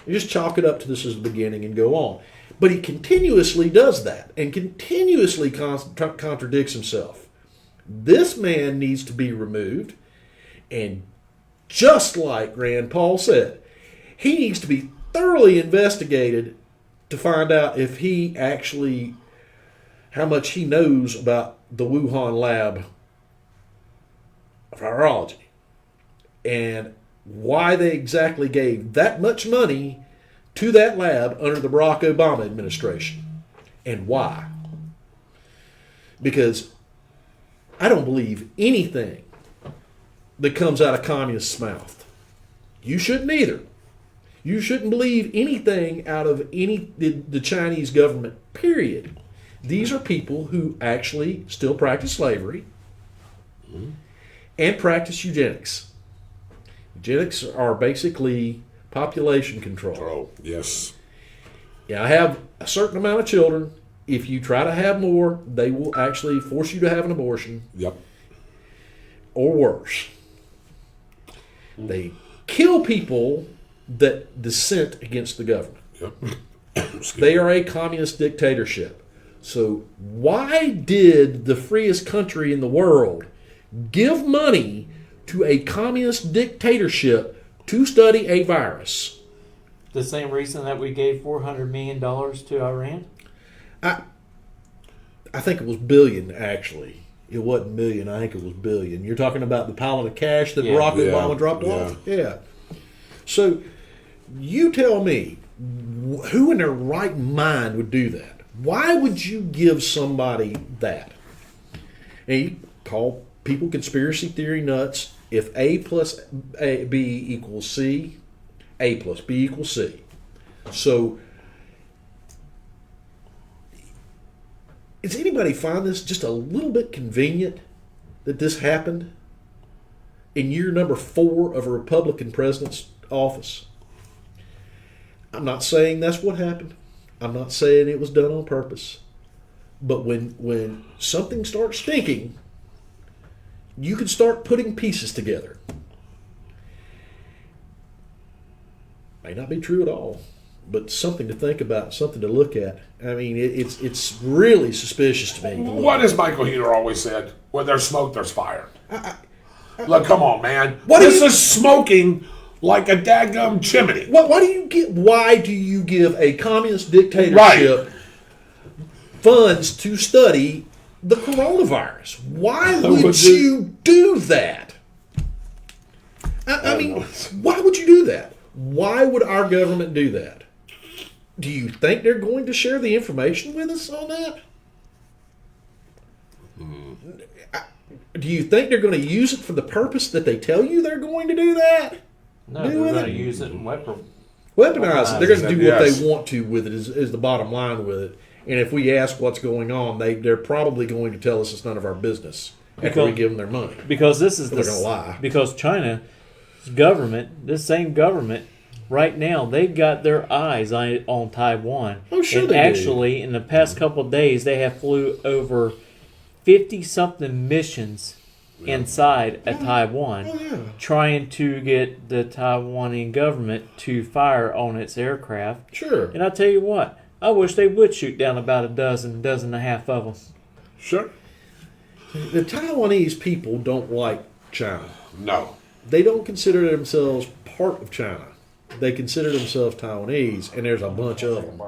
You just chalk it up to this as the beginning and go on. But he continuously does that and continuously contradicts himself. This man needs to be removed, and just like Rand Paul said, he needs to be thoroughly investigated to find out if he actually, how much he knows about the Wuhan lab of virology and why they exactly gave that much money to that lab under the Barack Obama administration and why. Because I don't believe anything that comes out of communists' mouth. You shouldn't either. You shouldn't believe anything out of the Chinese government, period. These are people who actually still practice slavery and practice eugenics. Eugenics are basically population control. Oh, yes. Yeah, I have a certain amount of children. If you try to have more, they will actually force you to have an abortion. Yep. Or worse. They kill people that dissent against the government. Yep. They are a communist dictatorship. So why did the freest country in the world give money to a communist dictatorship to study a virus? The same reason that we gave $400 million to Iran? I think it was billion, actually. It wasn't million. I think it was billion. You're talking about the pallet of cash that Barack Obama dropped off? Yeah. So you tell me, who in their right mind would do that? Why would you give somebody that? And you call people conspiracy theory nuts. If A plus B equals C, A plus B equals C. So, does anybody find this just a little bit convenient that this happened in year number 4 of a Republican president's office? I'm not saying that's what happened. I'm not saying it was done on purpose. But when something starts stinking, you can start putting pieces together. May not be true at all, but something to think about, something to look at. I mean, it's really suspicious to me. What has Michael Heater always said? Where there's smoke, there's fire. Look, come on, man. This is smoking like a daggum chimney. Why do you give a communist dictatorship funds to study the coronavirus? Why would you do that? I mean, why would you do that? Why would our government do that? Do you think they're going to share the information with us on that? Do you think they're going to use it for the purpose that they tell you they're going to do that? No, they're going to use it and weaponize it. They're going to do what they want to with it, is the bottom line with it. And if we ask what's going on, they're probably going to tell us it's none of our business after we give them their money. Because this is they're going to lie. Because China's government, this same government, right now they've got their eyes on Taiwan. Oh, sure and they actually, in the past couple of days, they have flew over 50-something missions inside of Taiwan, trying to get the Taiwanese government to fire on its aircraft. Sure. And I tell you what, I wish they would shoot down about a dozen and a half of them. Sure. The Taiwanese people don't like China. No. They don't consider themselves part of China. They consider themselves Taiwanese, and there's a bunch of them.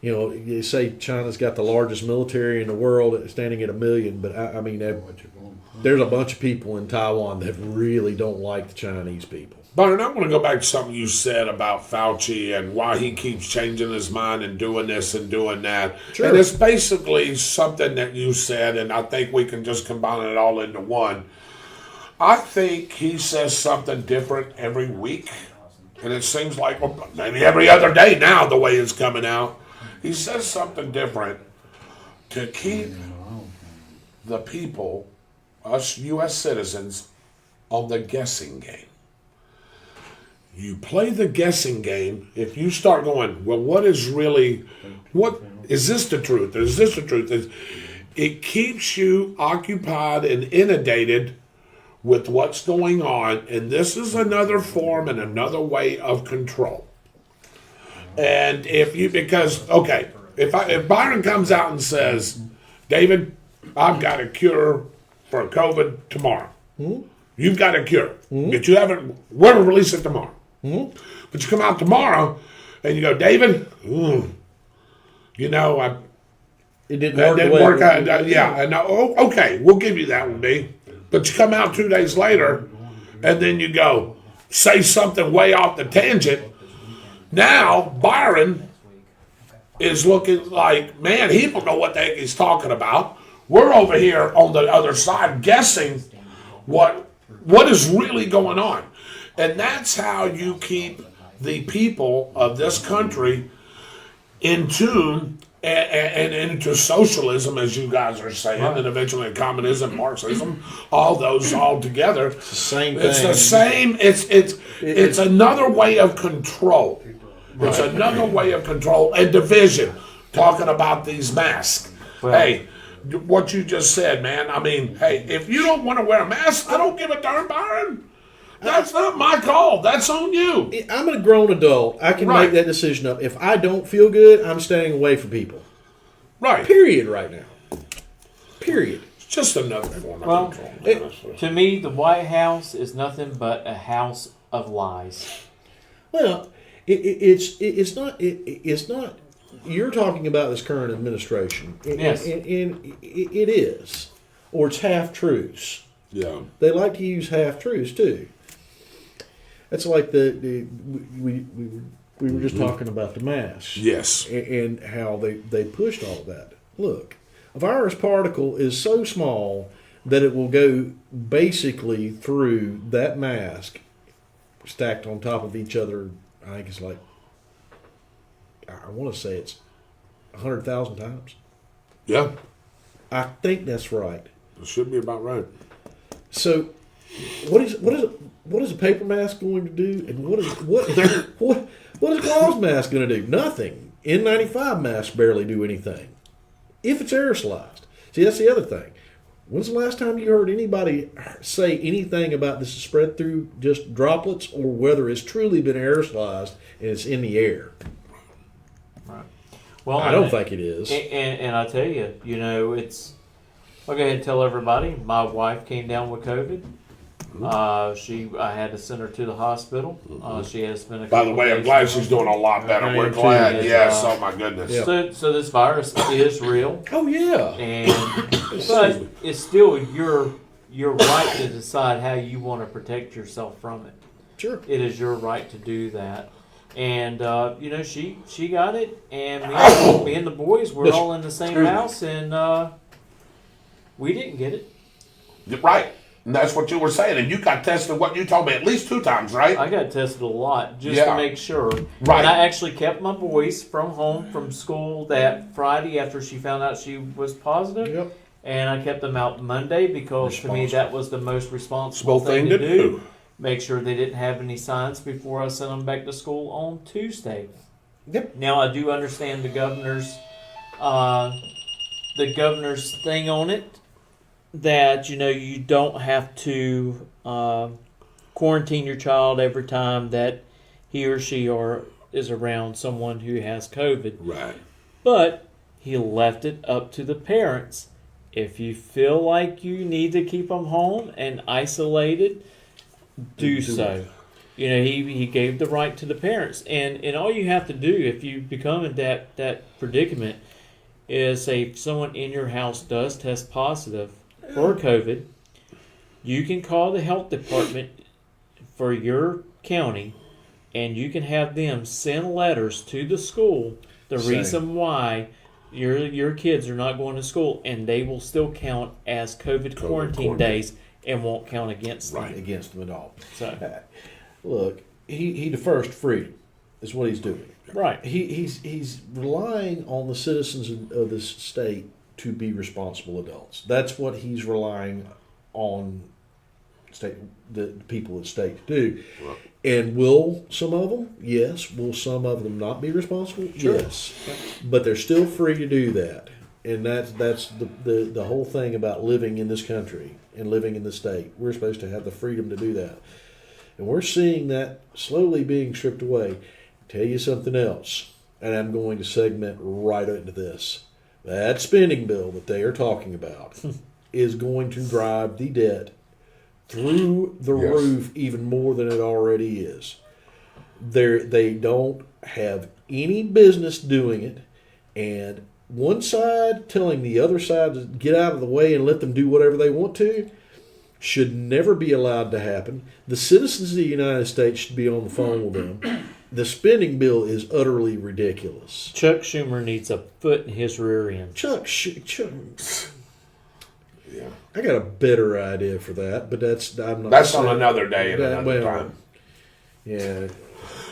You know, you say China's got the largest military in the world, standing at 1 million, but I mean, there's a bunch of people in Taiwan that really don't like the Chinese people. Byron, I want to go back to something you said about Fauci and why he keeps changing his mind and doing this and doing that. Sure. And it's basically something that you said, and I think we can just combine it all into one. I think he says something different every week, and it seems like maybe every other day now the way it's coming out. He says something different to keep the people, us U.S. citizens, on the guessing game. You play the guessing game. If you start going, well, what is this the truth? Is this the truth? It keeps you occupied and inundated with what's going on, and this is another form and another way of control. And if Byron comes out and says, David, I've got a cure for COVID tomorrow. Mm-hmm. You've got a cure, but you haven't. We're going to release it tomorrow. Mm-hmm. But you come out tomorrow and you go, David, it didn't work out. Okay, we'll give you that one, B. But you come out 2 days later and then you go, say something way off the tangent. Now, Byron is looking like, man, he don't know what the heck he's talking about. We're over here on the other side guessing what is really going on. And that's how you keep the people of this country in tune and into socialism, as you guys are saying, and eventually communism, Marxism, all those all together. It's the same thing. It's the same. It's another way of control. Right. It's another way of control and division. Talking about these masks. Well, hey, what you just said, man. I mean, hey, if you don't want to wear a mask, I don't give a darn, Byron. That's not my call. That's on you. I'm a grown adult. I can Right. make that decision up. If I don't feel good, I'm staying away from people. Right. Period. Right now. Period. It's just another form of Well, control. honestly. To me, the White House is nothing but a house of lies. Well, it's not. You're talking about this current administration. Yes. And it is, or it's half truths. Yeah. They like to use half truths too. That's like we were just talking about the masks. Yes. And how they pushed all that. Look, a virus particle is so small that it will go basically through that mask stacked on top of each other. I think it's like, I want to say it's 100,000 times. Yeah. I think that's right. It should be about right. So, what is a paper mask going to do, and what is a gauze mask going to do? Nothing. N95 masks barely do anything, if it's aerosolized. See, that's the other thing. When's the last time you heard anybody say anything about this is spread through just droplets, or whether it's truly been aerosolized and it's in the air? Right. Well, I don't think it is. And I tell you, it's. I'll go ahead and tell everybody. My wife came down with COVID. I had to send her to the hospital. She had to spend a By couple the way, I'm days glad with she's her. doing a lot better. I We're am too. glad. Yes. Yeah. Oh my goodness. Yeah. So this virus is real, Oh yeah. and but it's still your right to decide how you want to protect yourself from it. Sure. It is your right to do that. And she got it, and me and the boys were all in the same house, and we didn't get it. Right. And that's what you were saying. And you got tested, what you told me, at least 2 times, right? I got tested a lot just Yeah. to make sure. Right. And I actually kept my boys from school that Friday after she found out she was positive. Yep. And I kept them out Monday because to me that was the most responsible Small thing to do. Make sure they didn't have any signs before I sent them back to school on Tuesday. Yep. Now I do understand the governor's thing on it, that you don't have to quarantine your child every time that he or she is around someone who has COVID. Right. But he left it up to the parents. If you feel like you need to keep them home and isolated, do so. He gave the right to the parents, and all you have to do if you become in that predicament is say if someone in your house does test positive for COVID, you can call the health department for your county, and you can have them send letters to the school the reason why your kids are not going to school, and they will still count as COVID quarantine days and won't count against them. Right. Against them at all. So, Look, he defers to freedom, is what he's doing. right. He's relying on the citizens of this state to be responsible adults. That's what he's relying on the people of the state to do. Right. And will some of them? Yes. Will some of them not be responsible? Sure. Yes. But they're still free to do that. And that's the whole thing about living in this country and living in the state. We're supposed to have the freedom to do that. And we're seeing that slowly being stripped away. Tell you something else, and I'm going to segment right into this. That spending bill that they are talking about is going to drive the debt through the roof even more than it already is. They don't have any business doing it, and one side telling the other side to get out of the way and let them do whatever they want to should never be allowed to happen. The citizens of the United States should be on the phone with them. The spending bill is utterly ridiculous. Chuck Schumer needs a foot in his rear end. Chuck, Yeah. I got a better idea for that, but I'm not. That's on another day and That- another well, time. Yeah,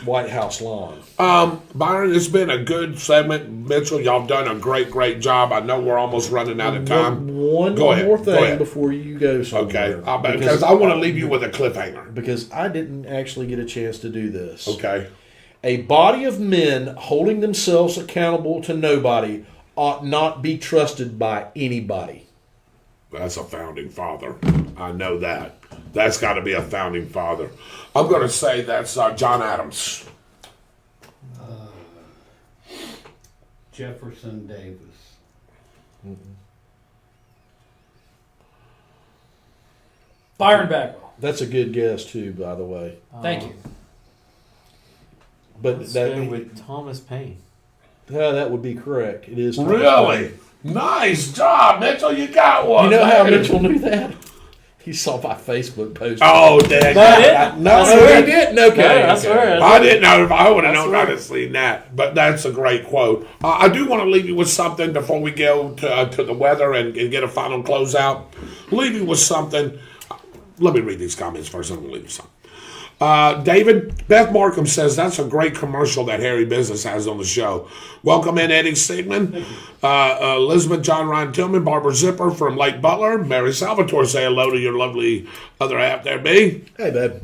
White House lawn. Byron, it's been a good segment. Mitchell, y'all done a great job. I know we're almost running out of time. One Go ahead, more go thing ahead. before you go somewhere. Okay, because I want to leave you with a cliffhanger. Because I didn't actually get a chance to do this. Okay. A body of men holding themselves accountable to nobody ought not be trusted by anybody. That's a founding father. I know that. That's got to be a founding father. I'm going to say that's John Adams. Jefferson Davis. Byron Bagwell. That's a good guess too, by the way. Thank you. But Let's that go with Thomas Paine. that would be correct. It is Thomas Really? Paine. Nice job, Mitchell. You got one. You know how man. Mitchell knew that? He saw my Facebook post. Oh, dang. That No, he didn't. Okay, Yeah, I okay. swear. I didn't know if I would have That's known. I'd have seen that. But that's a great quote. I do want to leave you with something before we go to the weather and get a final closeout. Leave you with something. Let me read these comments first. I'm going to leave you something. David, Beth Markham says, that's a great commercial that Harry Business has on the show. Welcome in, Eddie Sigmund. Elizabeth John Ryan Tillman, Barbara Zipper from Lake Butler. Mary Salvatore, say hello to your lovely other half there, B. Hey, bud.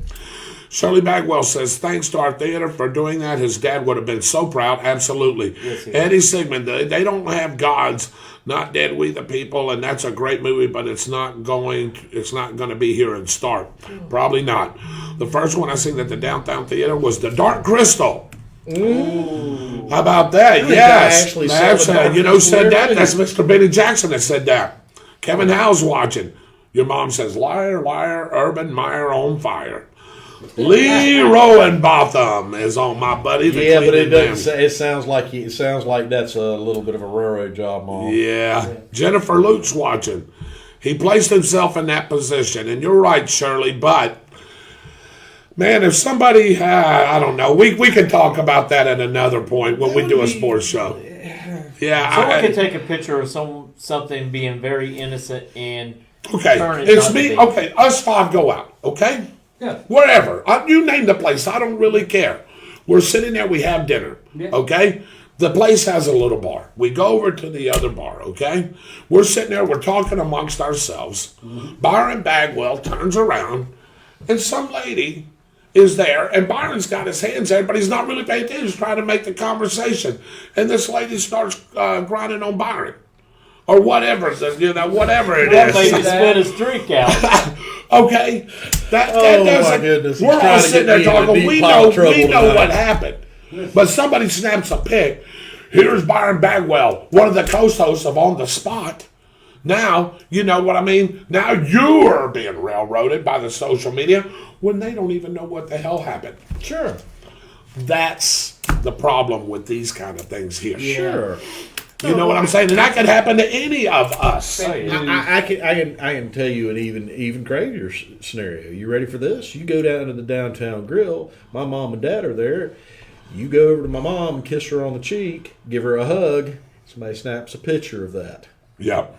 Shirley Bagwell says, thanks to our theater for doing that. His dad would have been so proud. Absolutely. Yes, he Eddie Sigmund, they don't have gods, not dead we the people, and that's a great movie, but it's not going to be here and start. Probably not. The first one I seen at the Downtown Theater was The Dark Crystal. Ooh. How about that? think I Yes. actually saw That's, The Dark you know, Crystal said that. there, That's Mr. Benny Jackson that said that. Kevin Howe's watching. Your mom says, liar, liar, Urban Meyer on fire. Lee Rowenbotham is on, my buddy. The Yeah, but it Cleveland doesn't. Man. It sounds like that's a little bit of a railroad job, Mom. Yeah. Jennifer Lute's watching. He placed himself in that position, and you're right, Shirley, but man, if somebody, I don't know, we can talk about that at another point when we do a sports show. Yeah. Someone could take a picture of something being very innocent and Okay, turn it it's not me. to be. Okay, us five go out. Okay, Yeah. wherever you name the place, I don't really care. We're sitting there. We have dinner. Yeah. Okay, the place has a little bar. We go over to the other bar. Okay, we're sitting there. We're talking amongst ourselves. Byron Bagwell turns around, and some lady is there, and Byron's got his hands there, but he's not really paying attention. He's trying to make the conversation, and this lady starts grinding on Byron. Or whatever, whatever it That is. lady spit his drink out. Okay, that Oh, doesn't. my goodness. He's We're all trying to sitting get me there in a talking. deep We pile know, of trouble we know tonight. what happened, but somebody snaps a pic. Here's Byron Bagwell, one of the co-hosts of On the Spot. Now, you know what I mean? Now you're being railroaded by the social media when they don't even know what the hell happened. Sure. That's the problem with these kind of things here. Sure. You know what I'm saying? And that could happen to any of us. Oh, yeah. I can tell you an even crazier scenario. You ready for this? You go down to the downtown grill. My mom and dad are there. You go over to my mom and kiss her on the cheek, give her a hug. Somebody snaps a picture of that. Yep.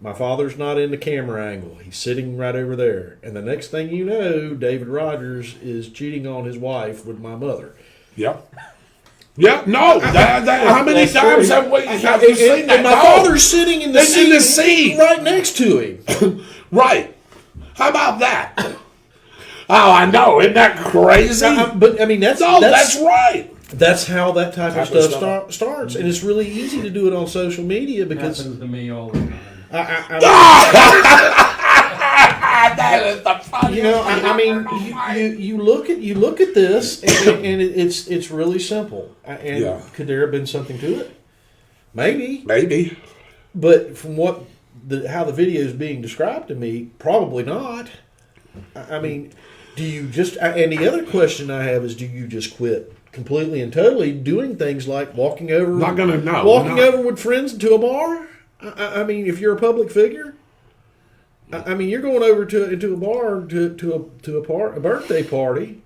My father's not in the camera angle. He's sitting right over there. And the next thing you know, David Rodgers is cheating on his wife with my mother. Yep. Yeah, no. How many That's times true. have we seen that? And my No. father's sitting in the It's in seat, the seat. right next to him. Right. How about that? Oh, I know. Isn't that crazy? But I mean, that's right. That's how that type of Type of stuff starts, and it's really easy to do it on social media because Happens to me all the time. That is the funniest you know, thing I mean, I've heard in my life. you look at this, and it's really simple. And Yeah. could there have been something to it? Maybe, Maybe. but from how the video is being described to me, probably not. I mean, do you just? And the other question I have is, do you just quit completely and totally doing things like walking over? Not gonna know. Walking No. over with friends to a bar. I mean, if you're a public figure, I mean, you're going over into a bar to a birthday party,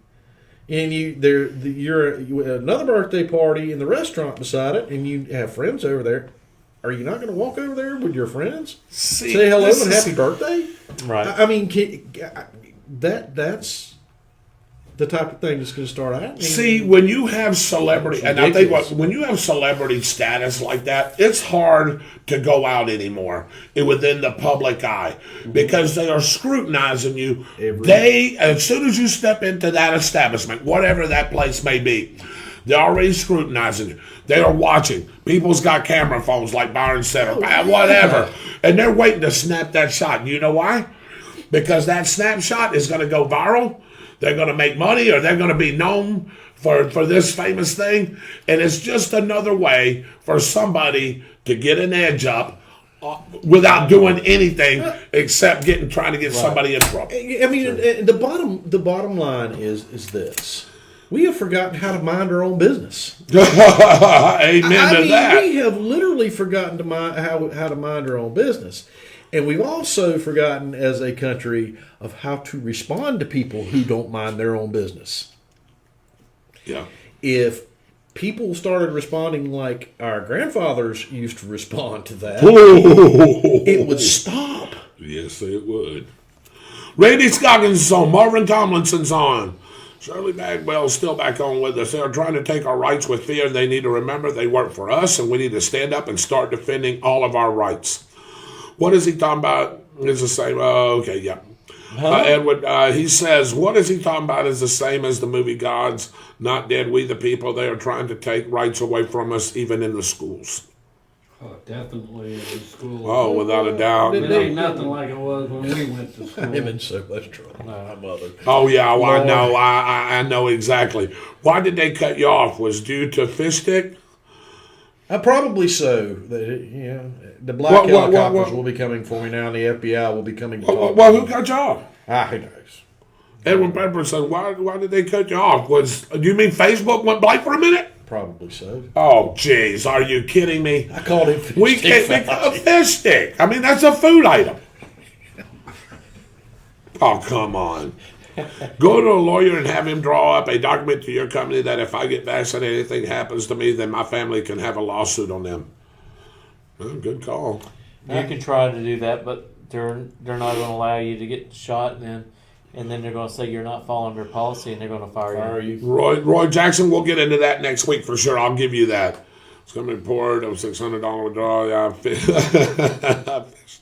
and you're another birthday party in the restaurant beside it, and you have friends over there. Are you not going to walk over there with your friends, See, say hello this and is- happy birthday? Right. I mean, that's the type of thing that's going to start happening. See, when you have celebrity, and I think when you have celebrity status like that, it's hard to go out anymore within the public eye because they are scrutinizing you. As soon as you step into that establishment, whatever that place may be, they're already scrutinizing you. They are watching. People's got camera phones, like Byron said, or whatever, and they're waiting to snap that shot. You know why? because that snapshot is going to go viral. They're going to make money, or they're going to be known for this famous thing. And it's just another way for somebody to get an edge up without doing anything except trying to get somebody in trouble. I mean, the bottom line is this. We have forgotten how to mind our own business. Amen to that. We have literally forgotten to how to mind our own business. And we've also forgotten as a country of how to respond to people who don't mind their own business. Yeah. If people started responding like our grandfathers used to respond to that, it would stop. Yes, it would. Randy Scoggins is on. Marvin Tomlinson's on. Shirley Bagwell's still back on with us. They're trying to take our rights with fear. They need to remember they work for us, and we need to stand up and start defending all of our rights. What is he talking about? It's the same. Okay, yeah. Edward, he says, what is he talking about is the same as the movie God's Not Dead, We the People. They are trying to take rights away from us, even in the schools. Oh, definitely in the school. Oh, without a doubt. It ain't nothing like it was when we went to school. I'm in so much trouble. My mother. Oh, yeah, well, I know. I know exactly. Why did they cut you off? Was due to fish stick? Probably so. The black helicopters will be coming for me now, and the FBI will be coming to talk. Well, who cut you off? Who knows? Edwin Pepper said, why did they cut you off? Do you mean Facebook went blank for a minute? Probably so. Oh, jeez, are you kidding me? I called him fish We can't make a fish stick. I mean, that's a food item. Oh, come on. Go to a lawyer and have him draw up a document to your company that if I get vaccinated, anything happens to me, then my family can have a lawsuit on them. Well, good call. You can try to do that, but they're not going to allow you to get shot, and then they're going to say you're not following their policy, and they're going to fire you. Roy Jackson, we'll get into that next week for sure. I'll give you that. It's going to be poured of $600 withdrawal. Yeah,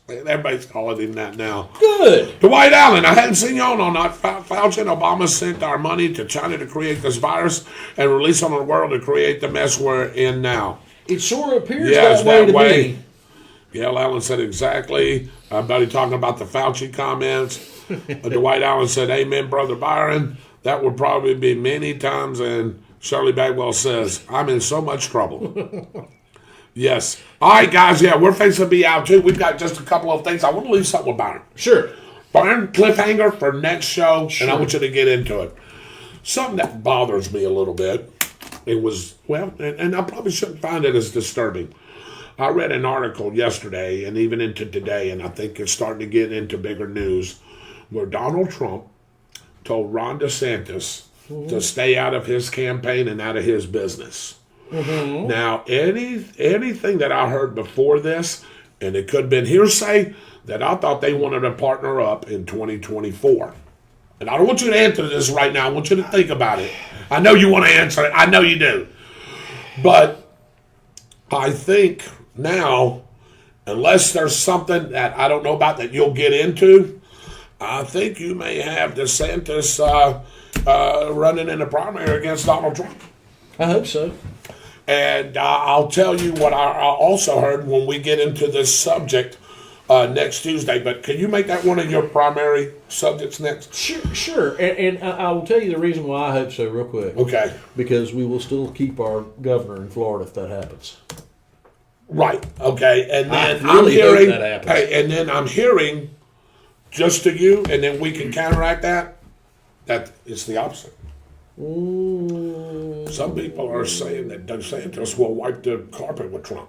everybody's calling him that now. Good. Dwight Allen, I hadn't seen you on all night. Fauci and Obama sent our money to China to create this virus and release on the world to create the mess we're in now. It sure appears that way to me. Gail Allen said exactly. Buddy talking about the Fauci comments. Dwight Allen said, amen, Brother Byron. That would probably be many times. And Shirley Bagwell says, I'm in so much trouble. Yes. All right, guys. Yeah, we're fixing to be out, too. We've got just a couple of things. I want to leave something with Byron. Sure. Byron, cliffhanger for next show, and I want you to get into it. Something that bothers me a little bit. It was, well, and I probably shouldn't find it as disturbing. I read an article yesterday and even into today, and I think it's starting to get into bigger news, where Donald Trump told Ron DeSantis to stay out of his campaign and out of his business. Mm-hmm. Now, anything that I heard before this, and it could have been hearsay, that I thought they wanted to partner up in 2024. And I don't want you to answer this right now. I want you to think about it. I know you want to answer it. I know you do. But I think now, unless there's something that I don't know about that you'll get into, I think you may have DeSantis running in the primary against Donald Trump. I hope so. And I'll tell you what I also heard when we get into this subject next Tuesday. But can you make that one of your primary subjects next? Sure. And I will tell you the reason why I hope so real quick. Okay. Because we will still keep our governor in Florida if that happens. Right. Okay. And then I really hope that happens. Hey, and then I'm hearing, just to you, and then we can counteract that it's the opposite. Ooh. Some people are saying that DeSantis will wipe the carpet with Trump.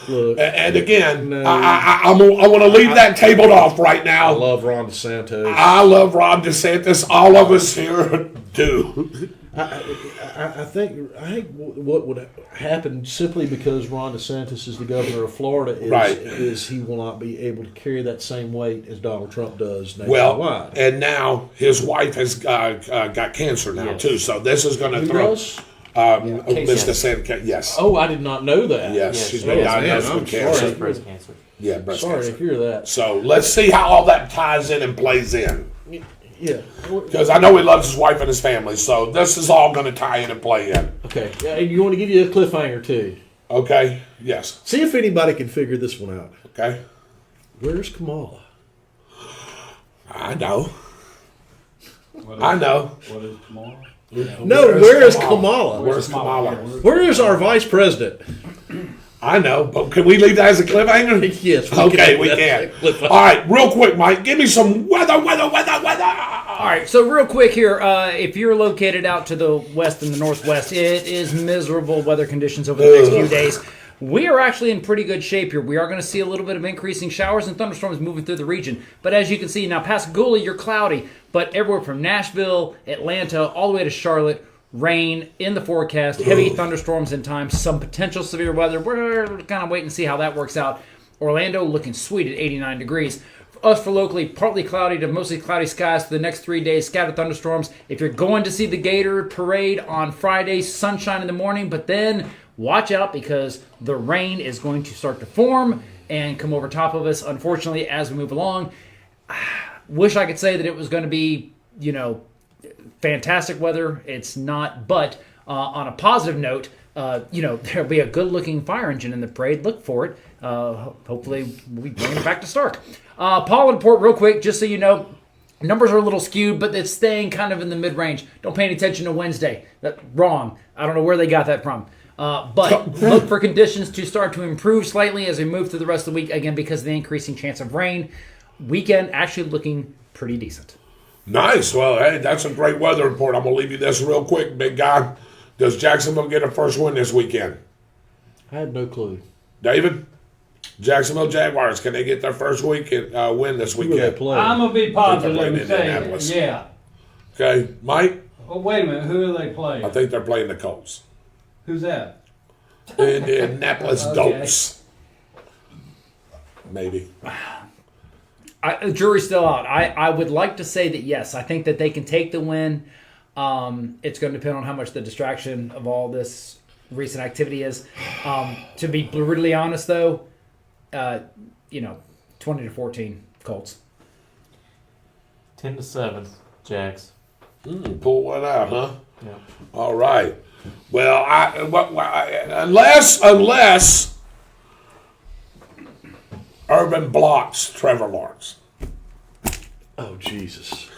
Look, and again, no. I want to leave that tabled off right now. I love Ron DeSantis. I love Ron DeSantis. All of us here do. I think what would happen simply because Ron DeSantis is the governor of Florida is he will not be able to carry that same weight as Donald Trump does nationwide. Well, and now his wife has got cancer now too, so this is going to throw. Miss DeSantis, yes. Oh, I did not know that. Yes, she's been diagnosed with cancer. Breast cancer. Yeah, breast Sorry cancer. to hear that. So let's see how all that ties in and plays in. Yeah. Because I know he loves his wife and his family, so this is all going to tie in and play in. Okay. And you want to give you a cliffhanger, too. Okay, yes. See if anybody can figure this one out. Okay. Where's Kamala? I know. What is- I know. What is tomorrow? No, where is Kamala? Where's Kamala? Where is our vice president? I know, but can we leave that as a cliffhanger? Yes. Okay, we can. All right, real quick, Mike, give me some weather. All right, so real quick here, if you're located out to the west and the northwest, it is miserable weather conditions over the next few days. We are actually in pretty good shape here. We are going to see a little bit of increasing showers and thunderstorms moving through the region. But as you can see, now Pascagoula, you're cloudy, but everywhere from Nashville, Atlanta, all the way to Charlotte, rain in the forecast, heavy thunderstorms in time, some potential severe weather. We're kind of waiting to see how that works out. Orlando looking sweet at 89 degrees. Us for locally, partly cloudy to mostly cloudy skies for the next 3 days, scattered thunderstorms. If you're going to see the Gator Parade on Friday, sunshine in the morning, but then watch out because the rain is going to start to form and come over top of us, unfortunately, as we move along. Wish I could say that it was going to be, fantastic weather. It's not, but on a positive note, there'll be a good-looking fire engine in the parade. Look for it. Hopefully, we'll be bringing it back to Stark. Pollen report, real quick, just so you know. Numbers are a little skewed, but it's staying kind of in the mid-range. Don't pay any attention to Wednesday. That's wrong. I don't know where they got that from. But look for conditions to start to improve slightly as we move through the rest of the week, again, because of the increasing chance of rain. Weekend actually looking pretty decent. Nice. Well, hey, that's a great weather report. I'm going to leave you this real quick, big guy. Does Jacksonville get a first win this weekend? I have no clue. David? Jacksonville Jaguars, can they get their first win this Who will they weekend? play? I'm gonna be playing positive and say Indianapolis. yeah. Okay, Mike? Oh wait a minute, who are they playing? I think they're playing the Colts. Who's that? Indianapolis Okay. Dolphins. Maybe. The jury's still out. I would like to say that yes, I think that they can take the win. It's going to depend on how much the distraction of all this recent activity is. To be brutally honest, though, 20-14 Colts. 10-7, Jags. Pull one out, huh? Yeah. All right. Well, unless Urban blocks Trevor Lawrence. Oh, Jesus.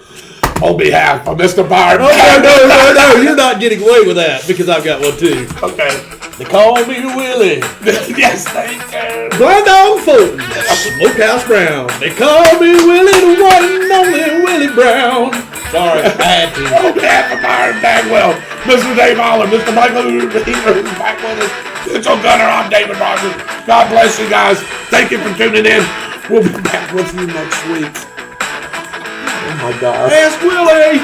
On behalf of Mr. Byron. Oh, no. You're not getting away with that because I've got one, too. Okay. They call me Willie. Yes, thank you. Blind Dog Fulton. Smokehouse Brown. They call me Willie, the one and only Willie Brown. Sorry, I had to. On behalf of Byron Bagwell, Mr. Dave Holland, Mr. Michael who's back with us, Mitchell Gunner, I'm David Rodgers. God bless you guys. Thank you for tuning in. We'll be back with you next week. Oh my God. Ask Willie.